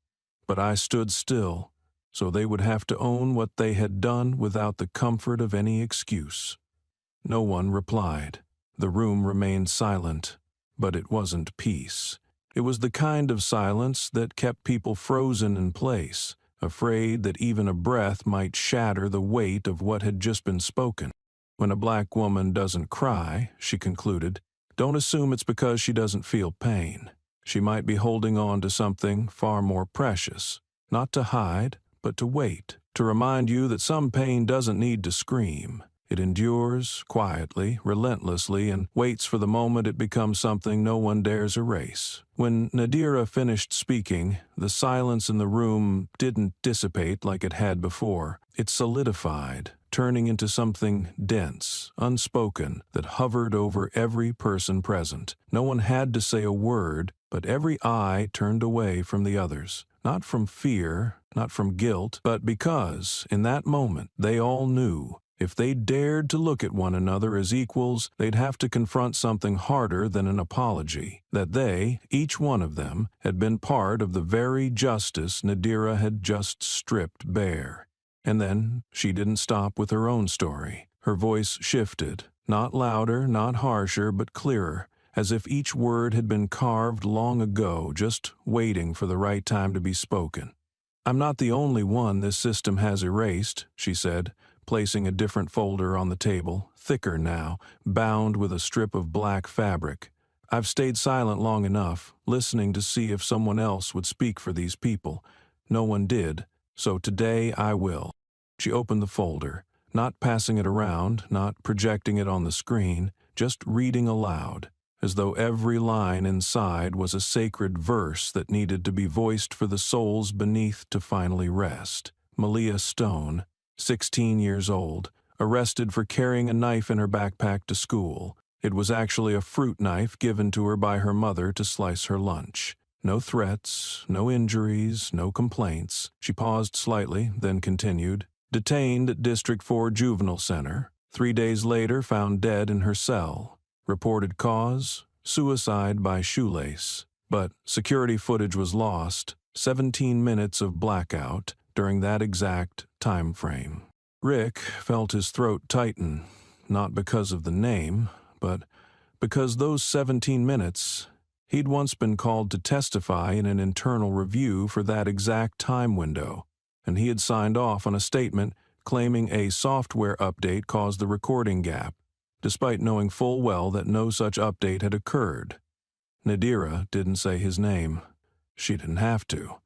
But I stood still, so they would have to own what they had done without the comfort of any excuse." No one replied. The room remained silent, but it wasn't peace. It was the kind of silence that kept people frozen in place, afraid that even a breath might shatter the weight of what had just been spoken. "When a black woman doesn't cry," she concluded, "don't assume it's because she doesn't feel pain. She might be holding on to something far more precious, not to hide, but to wait, to remind you that some pain doesn't need to scream. It endures quietly, relentlessly, and waits for the moment it becomes something no one dares erase." When Nadira finished speaking, the silence in the room didn't dissipate like it had before. It solidified, turning into something dense, unspoken, that hovered over every person present. No one had to say a word, but every eye turned away from the others. Not from fear, not from guilt, but because, in that moment, they all knew if they dared to look at one another as equals, they'd have to confront something harder than an apology. That they, each one of them, had been part of the very justice Nadira had just stripped bare. And then she didn't stop with her own story. Her voice shifted, not louder, not harsher, but clearer, as if each word had been carved long ago, just waiting for the right time to be spoken. "I'm not the only one this system has erased," she said, placing a different folder on the table, thicker now, bound with a strip of black fabric. "I've stayed silent long enough, listening to see if someone else would speak for these people. No one did, so today I will." She opened the folder, not passing it around, not projecting it on the screen, just reading aloud, as though every line inside was a sacred verse that needed to be voiced for the souls beneath to finally rest. Malia Stone, 16 years old, arrested for carrying a knife in her backpack to school. It was actually a fruit knife given to her by her mother to slice her lunch. No threats, no injuries, no complaints. She paused slightly, then continued. Detained at District 4 Juvenile Center. 3 days later, found dead in her cell. Reported cause, suicide by shoelace. But security footage was lost. 17 minutes of blackout during that exact time frame. Rick felt his throat tighten, not because of the name, but Because those 17 minutes, he'd once been called to testify in an internal review for that exact time window, and he had signed off on a statement claiming a software update caused the recording gap, despite knowing full well that no such update had occurred. Nadira didn't say his name. She didn't have to,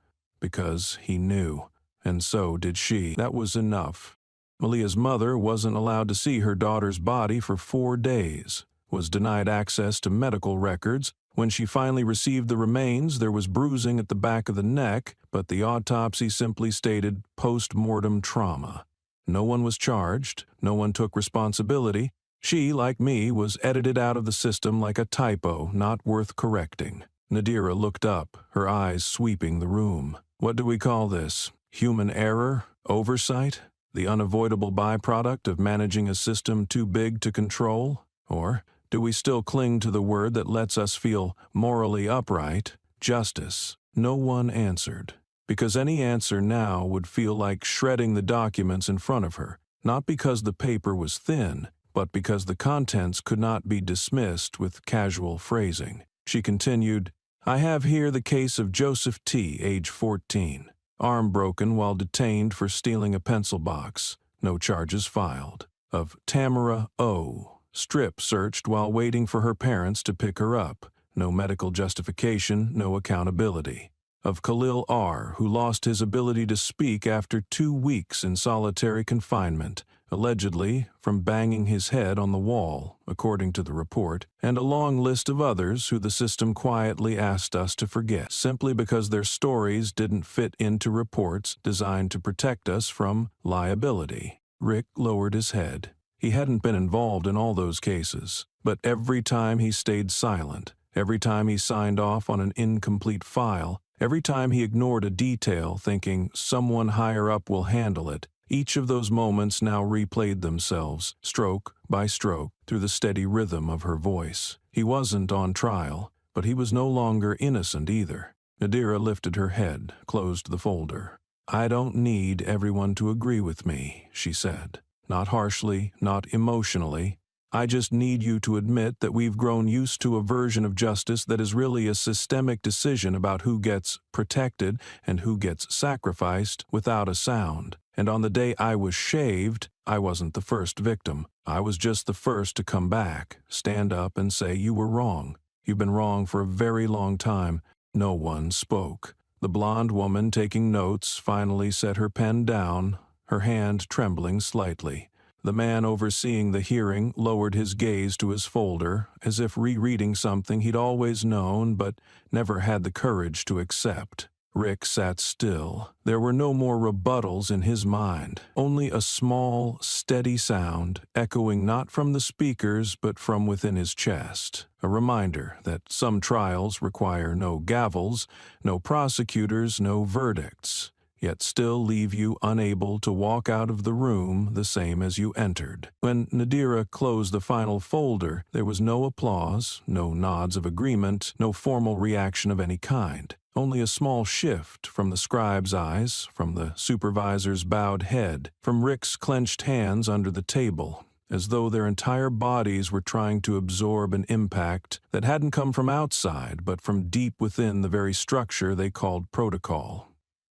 because he knew, and so did she. That was enough. Malia's mother wasn't allowed to see her daughter's body for 4 days, was denied access to medical records. When she finally received the remains, there was bruising at the back of the neck, but the autopsy simply stated post-mortem trauma. No one was charged, no one took responsibility. She, like me, was edited out of the system like a typo not worth correcting. Nadira looked up, her eyes sweeping the room. What do we call this? Human error? Oversight? The unavoidable byproduct of managing a system too big to control? Or do we still cling to the word that lets us feel morally upright? Justice. No one answered, because any answer now would feel like shredding the documents in front of her, not because the paper was thin, but because the contents could not be dismissed with casual phrasing. She continued, I have here the case of Joseph T., age 14, arm broken while detained for stealing a pencil box, no charges filed. Of Tamara O., strip searched while waiting for her parents to pick her up, no medical justification, no accountability. Of Khalil R., who lost his ability to speak after 2 weeks in solitary confinement, allegedly from banging his head on the wall, according to the report, and a long list of others who the system quietly asked us to forget, simply because their stories didn't fit into reports designed to protect us from liability. Rick lowered his head. He hadn't been involved in all those cases, but every time he stayed silent, every time he signed off on an incomplete file, every time he ignored a detail thinking someone higher up will handle it, each of those moments now replayed themselves, stroke by stroke, through the steady rhythm of her voice. He wasn't on trial, but he was no longer innocent either. Nadira lifted her head, closed the folder. I don't need everyone to agree with me, she said. Not harshly, not emotionally. I just need you to admit that we've grown used to a version of justice that is really a systemic decision about who gets protected and who gets sacrificed without a sound. And on the day I was shaved, I wasn't the first victim. I was just the first to come back, stand up and say you were wrong. You've been wrong for a very long time. No one spoke. The blonde woman taking notes finally set her pen down, her hand trembling slightly. The man overseeing the hearing lowered his gaze to his folder, as if rereading something he'd always known but never had the courage to accept. Rick sat still. There were no more rebuttals in his mind, only a small, steady sound echoing not from the speakers but from within his chest, a reminder that some trials require no gavels, no prosecutors, no verdicts, yet still leave you unable to walk out of the room the same as you entered. When Nadira closed the final folder, there was no applause, no nods of agreement, no formal reaction of any kind. Only a small shift from the scribe's eyes, from the supervisor's bowed head, from Rick's clenched hands under the table, as though their entire bodies were trying to absorb an impact that hadn't come from outside but from deep within the very structure they called protocol.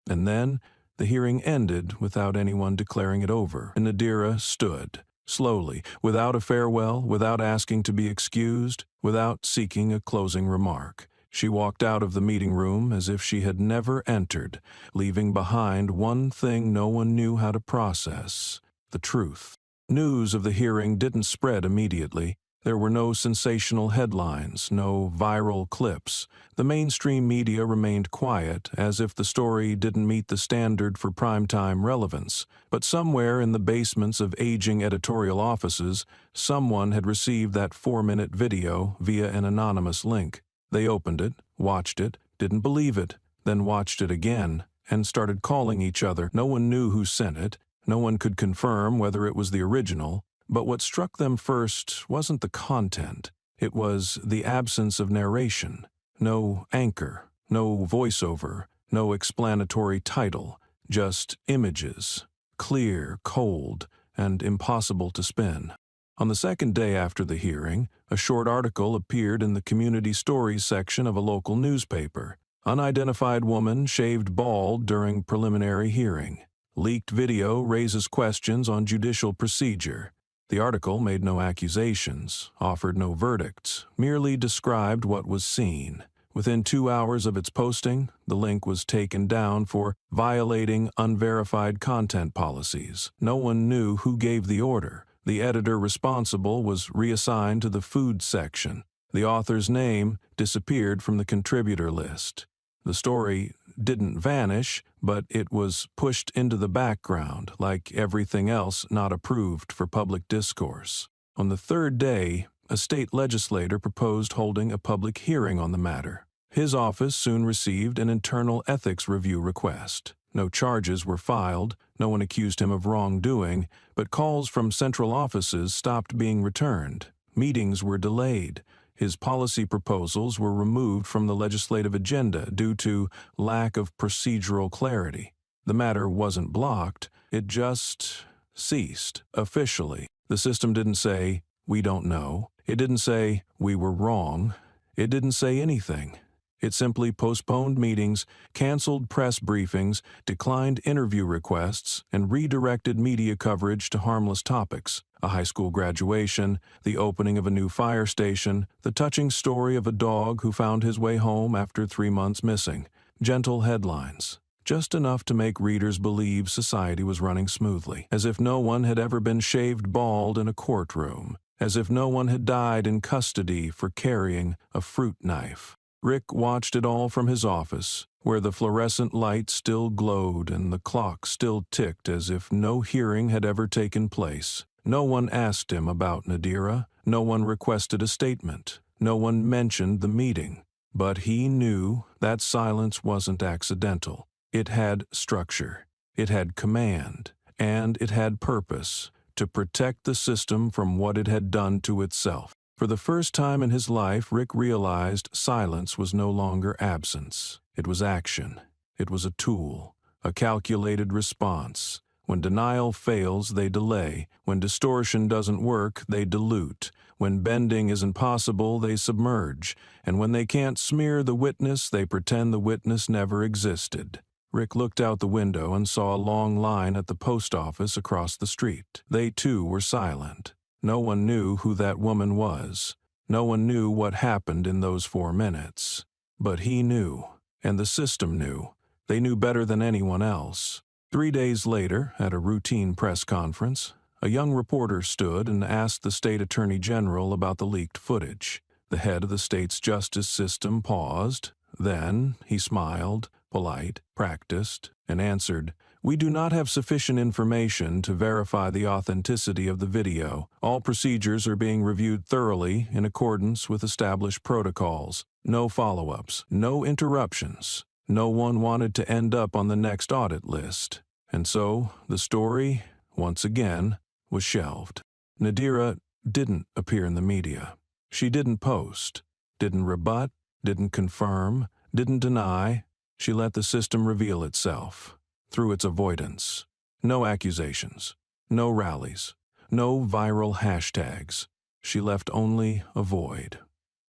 And then the hearing ended without anyone declaring it over, and Nadira stood, slowly, without a farewell, without asking to be excused, without seeking a closing remark. She walked out of the meeting room as if she had never entered, leaving behind one thing no one knew how to process: the truth. News of the hearing didn't spread immediately. There were no sensational headlines, no viral clips. The mainstream media remained quiet, as if the story didn't meet the standard for primetime relevance. But somewhere in the basements of aging editorial offices, someone had received that 4-minute video via an anonymous link. They opened it, watched it, didn't believe it, then watched it again, and started calling each other. No one knew who sent it. No one could confirm whether it was the original. But what struck them first wasn't the content. It was the absence of narration. No anchor, no voiceover, no explanatory title, just images, clear, cold, and impossible to spin. On the second day after the hearing, a short article appeared in the community stories section of a local newspaper. Unidentified woman shaved bald during preliminary hearing. Leaked video raises questions on judicial procedure. The article made no accusations, offered no verdicts, merely described what was seen. Within 2 hours of its posting, the link was taken down for violating unverified content policies. No one knew who gave the order. The editor responsible was reassigned to the food section. The author's name disappeared from the contributor list. The story didn't vanish, but it was pushed into the background, like everything else not approved for public discourse. On the third day, a state legislator proposed holding a public hearing on the matter. His office soon received an internal ethics review request. No charges were filed, no one accused him of wrongdoing, but calls from central offices stopped being returned. Meetings were delayed. His policy proposals were removed from the legislative agenda due to lack of procedural clarity. The matter wasn't blocked, it just ceased, officially. The system didn't say, "We don't know." It didn't say, "We were wrong." It didn't say anything. It simply postponed meetings, canceled press briefings, declined interview requests, and redirected media coverage to harmless topics: a high school graduation, the opening of a new fire station, the touching story of a dog who found his way home after 3 months missing. Gentle headlines, just enough to make readers believe society was running smoothly, as if no one had ever been shaved bald in a courtroom, as if no one had died in custody for carrying a fruit knife. Rick watched it all from his office, where the fluorescent light still glowed and the clock still ticked as if no hearing had ever taken place. No one asked him about Nadira, no one requested a statement, no one mentioned the meeting. But he knew that silence wasn't accidental. It had structure, it had command, and it had purpose: to protect the system from what it had done to itself. For the first time in his life, Rick realized silence was no longer absence. It was action. It was a tool, a calculated response. When denial fails, they delay. When distortion doesn't work, they dilute. When bending isn't possible, they submerge. And when they can't smear the witness, they pretend the witness never existed. Rick looked out the window and saw a long line at the post office across the street. They too were silent. No one knew who that woman was. No one knew what happened in those 4 minutes. But he knew, and the system knew. They knew better than anyone else. 3 days later, at a routine press conference, a young reporter stood and asked the state attorney general about the leaked footage. The head of the state's justice system paused. Then he smiled, polite, practiced, and answered, "We do not have sufficient information to verify the authenticity of the video. All procedures are being reviewed thoroughly in accordance with established protocols. No follow-ups, no interruptions. No one wanted to end up on the next audit list." And so the story, once again, was shelved. Nadira didn't appear in the media. She didn't post, didn't rebut, didn't confirm, didn't deny. She let the system reveal itself through its avoidance. No accusations, no rallies, no viral hashtags. She left only a void,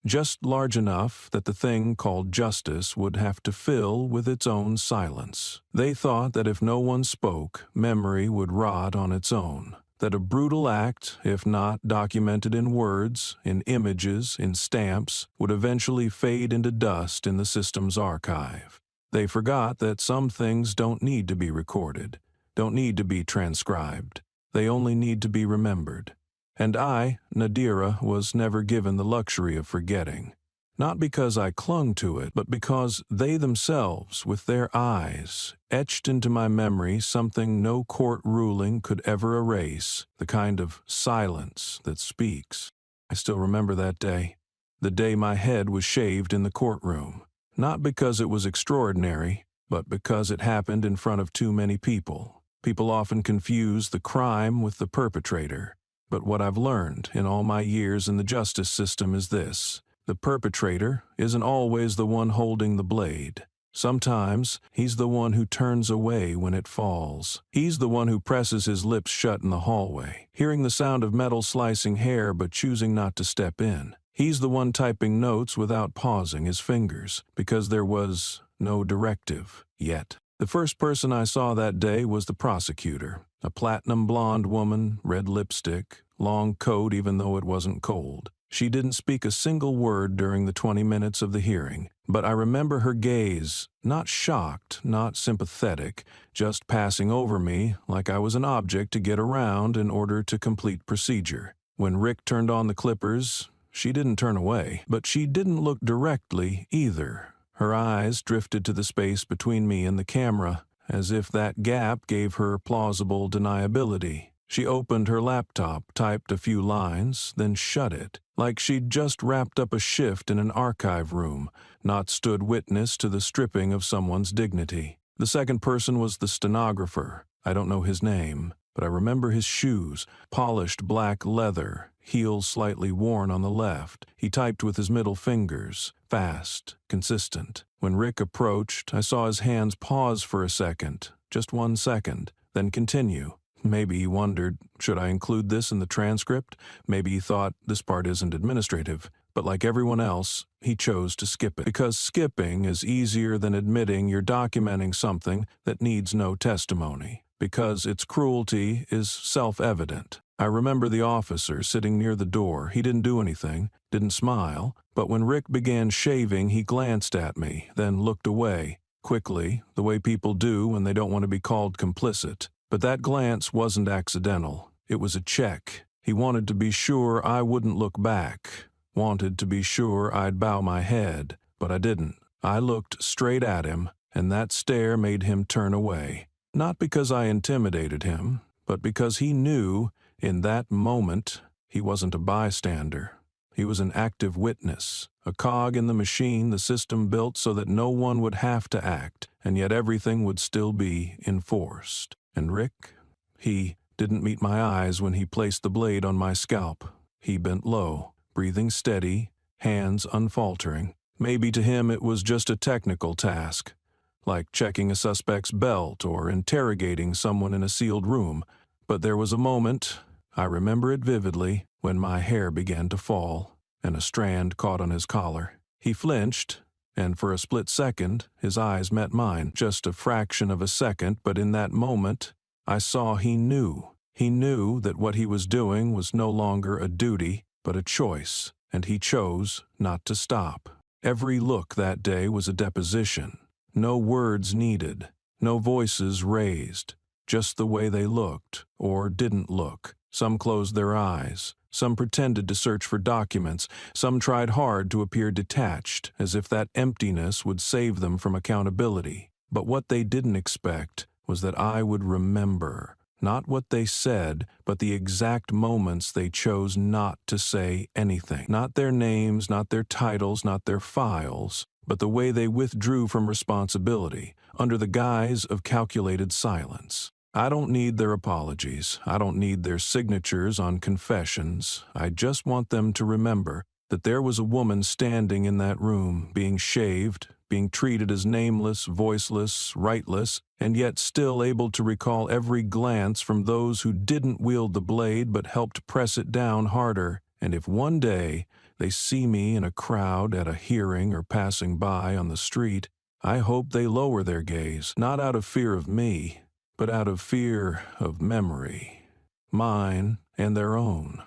just large enough that the thing called justice would have to fill with its own silence. They thought that if no one spoke, memory would rot on its own, that a brutal act, if not documented in words, in images, in stamps, would eventually fade into dust in the system's archive. They forgot that some things don't need to be recorded, don't need to be transcribed. They only need to be remembered. And I, Nadira, was never given the luxury of forgetting. Not because I clung to it, but because they themselves, with their eyes, etched into my memory something no court ruling could ever erase, the kind of silence that speaks. I still remember that day, the day my head was shaved in the courtroom. Not because it was extraordinary, but because it happened in front of too many people. People often confuse the crime with the perpetrator. But what I've learned in all my years in the justice system is this: the perpetrator isn't always the one holding the blade. Sometimes he's the one who turns away when it falls. He's the one who presses his lips shut in the hallway, hearing the sound of metal slicing hair but choosing not to step in. He's the one typing notes without pausing his fingers, because there was no directive yet. The first person I saw that day was the prosecutor, a platinum blonde woman, red lipstick, long coat even though it wasn't cold. She didn't speak a single word during the 20 minutes of the hearing, but I remember her gaze, not shocked, not sympathetic, just passing over me like I was an object to get around in order to complete procedure. When Rick turned on the clippers, she didn't turn away, but she didn't look directly either. Her eyes drifted to the space between me and the camera, as if that gap gave her plausible deniability. She opened her laptop, typed a few lines, then shut it, like she'd just wrapped up a shift in an archive room, not stood witness to the stripping of someone's dignity. The second person was the stenographer. I don't know his name, but I remember his shoes, polished black leather, heels slightly worn on the left. He typed with his middle fingers, fast, consistent. When Rick approached, I saw his hands pause for a second, just 1 second, then continue. Maybe he wondered, should I include this in the transcript? Maybe he thought, this part isn't administrative. But like everyone else, he chose to skip it. Because skipping is easier than admitting you're documenting something that needs no testimony. Because its cruelty is self-evident. I remember the officer sitting near the door. He didn't do anything, didn't smile, but when Rick began shaving, he glanced at me, then looked away, quickly, the way people do when they don't want to be called complicit. But that glance wasn't accidental. It was a check. He wanted to be sure I wouldn't look back, wanted to be sure I'd bow my head, but I didn't. I looked straight at him, and that stare made him turn away. Not because I intimidated him, but because he knew, in that moment, he wasn't a bystander. He was an active witness, a cog in the machine the system built so that no one would have to act, and yet everything would still be enforced. And Rick, he didn't meet my eyes when he placed the blade on my scalp. He bent low, breathing steady, hands unfaltering. Maybe to him it was just a technical task, like checking a suspect's belt or interrogating someone in a sealed room. But there was a moment, I remember it vividly, when my hair began to fall, and a strand caught on his collar. He flinched, and for a split second, his eyes met mine, just a fraction of a second, but in that moment, I saw he knew. He knew that what he was doing was no longer a duty, but a choice, and he chose not to stop. Every look that day was a deposition. No words needed, no voices raised, just the way they looked, or didn't look. Some closed their eyes. Some pretended to search for documents. Some tried hard to appear detached, as if that emptiness would save them from accountability. But what they didn't expect was that I would remember, not what they said, but the exact moments they chose not to say anything. Not their names, not their titles, not their files, but the way they withdrew from responsibility, under the guise of calculated silence. I don't need their apologies. I don't need their signatures on confessions. I just want them to remember that there was a woman standing in that room, being shaved, being treated as nameless, voiceless, rightless, and yet still able to recall every glance from those who didn't wield the blade but helped press it down harder. And if one day they see me in a crowd at a hearing or passing by on the street, I hope they lower their gaze, not out of fear of me, but out of fear of memory, mine and their own.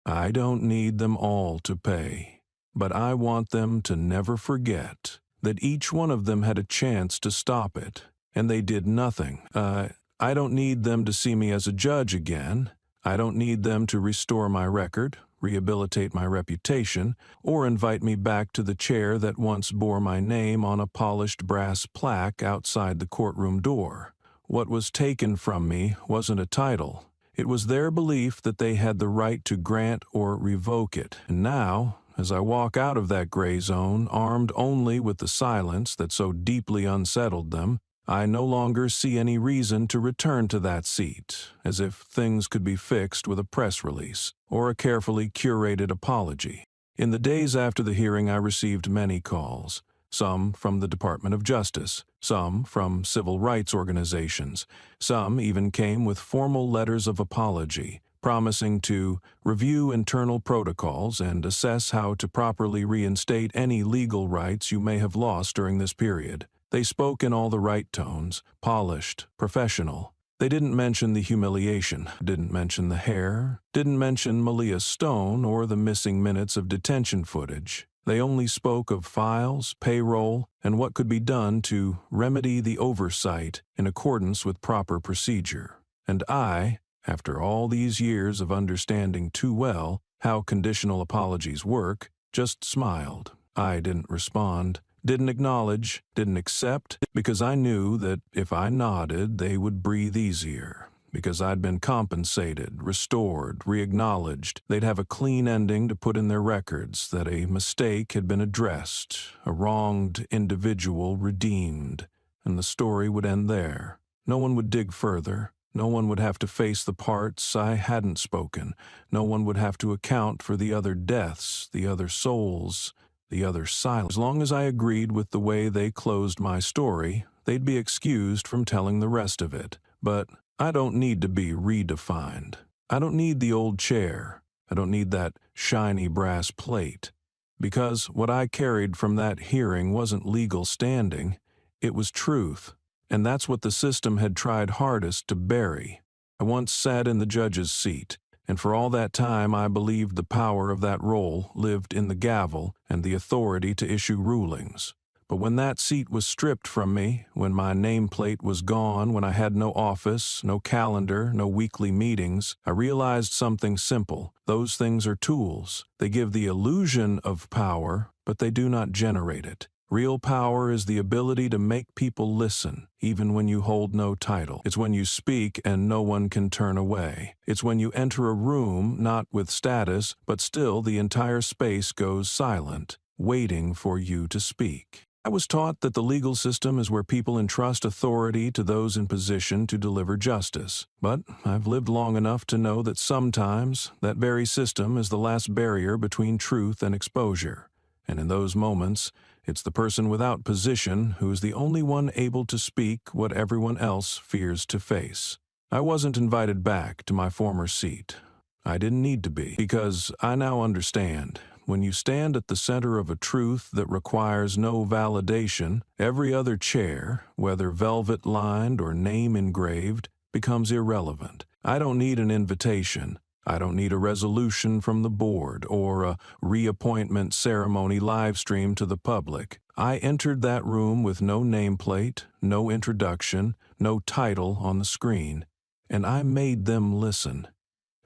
I don't need them all to pay, but I want them to never forget that each one of them had a chance to stop it, and they did nothing. I don't need them to see me as a judge again. I don't need them to restore my record, rehabilitate my reputation, or invite me back to the chair that once bore my name on a polished brass plaque outside the courtroom door. What was taken from me wasn't a title. It was their belief that they had the right to grant or revoke it. And now, as I walk out of that gray zone, armed only with the silence that so deeply unsettled them, I no longer see any reason to return to that seat, as if things could be fixed with a press release or a carefully curated apology. In the days after the hearing, I received many calls. some from the Department of Justice, some from civil rights organizations. Some even came with formal letters of apology, promising to review internal protocols and assess how to properly reinstate any legal rights you may have lost during this period. They spoke in all the right tones, polished, professional. They didn't mention the humiliation, didn't mention the hair, didn't mention Malia Stone or the missing minutes of detention footage. They only spoke of files, payroll, and what could be done to remedy the oversight in accordance with proper procedure. And I, after all these years of understanding too well how conditional apologies work, just smiled. I didn't respond, didn't acknowledge, didn't accept, because I knew that if I nodded, they would breathe easier. Because I'd been compensated, restored, re-acknowledged, they'd have a clean ending to put in their records that a mistake had been addressed, a wronged individual redeemed, and the story would end there. No one would dig further. No one would have to face the parts I hadn't spoken. No one would have to account for the other deaths, the other souls, the other silence. As long as I agreed with the way they closed my story, they'd be excused from telling the rest of it. But I don't need to be redefined. I don't need the old chair. I don't need that shiny brass plate. Because what I carried from that hearing wasn't legal standing, it was truth. And that's what the system had tried hardest to bury. I once sat in the judge's seat, and for all that time I believed the power of that role lived in the gavel and the authority to issue rulings. But when that seat was stripped from me, when my nameplate was gone, when I had no office, no calendar, no weekly meetings, I realized something simple. Those things are tools. They give the illusion of power, but they do not generate it. Real power is the ability to make people listen, even when you hold no title. It's when you speak and no one can turn away. It's when you enter a room, not with status, but still the entire space goes silent, waiting for you to speak. I was taught that the legal system is where people entrust authority to those in position to deliver justice. But I've lived long enough to know that sometimes that very system is the last barrier between truth and exposure. And in those moments, it's the person without position who is the only one able to speak what everyone else fears to face. I wasn't invited back to my former seat. I didn't need to be, because I now understand. When you stand at the center of a truth that requires no validation, every other chair, whether velvet-lined or name-engraved, becomes irrelevant. I don't need an invitation. I don't need a resolution from the board or a reappointment ceremony live stream to the public. I entered that room with no nameplate, no introduction, no title on the screen, and I made them listen.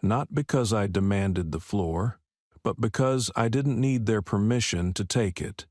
Not because I demanded the floor, but because I didn't need their permission to take it.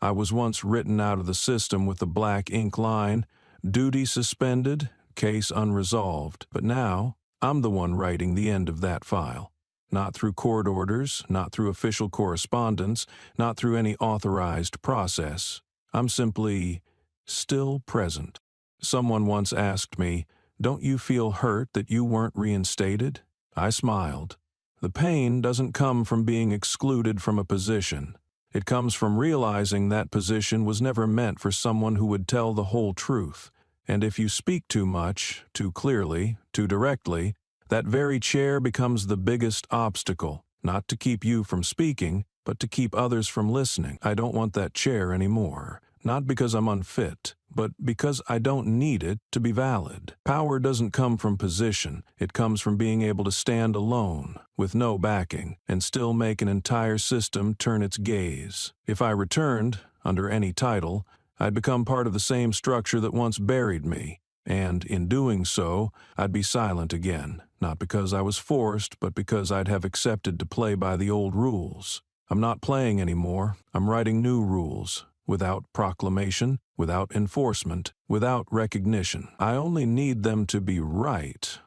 I was once written out of the system with a black ink line, duty suspended, case unresolved, but now I'm the one writing the end of that file. Not through court orders, not through official correspondence, not through any authorized process. I'm simply still present. Someone once asked me, "Don't you feel hurt that you weren't reinstated?" I smiled. The pain doesn't come from being excluded from a position. It comes from realizing that position was never meant for someone who would tell the whole truth. And if you speak too much, too clearly, too directly, that very chair becomes the biggest obstacle, not to keep you from speaking, but to keep others from listening. I don't want that chair anymore, not because I'm unfit, but because I don't need it to be valid. Power doesn't come from position. It comes from being able to stand alone, with no backing, and still make an entire system turn its gaze. If I returned, under any title, I'd become part of the same structure that once buried me, and in doing so, I'd be silent again, not because I was forced, but because I'd have accepted to play by the old rules. I'm not playing anymore. I'm writing new rules, without proclamation, without enforcement, without recognition. I only need them to be right,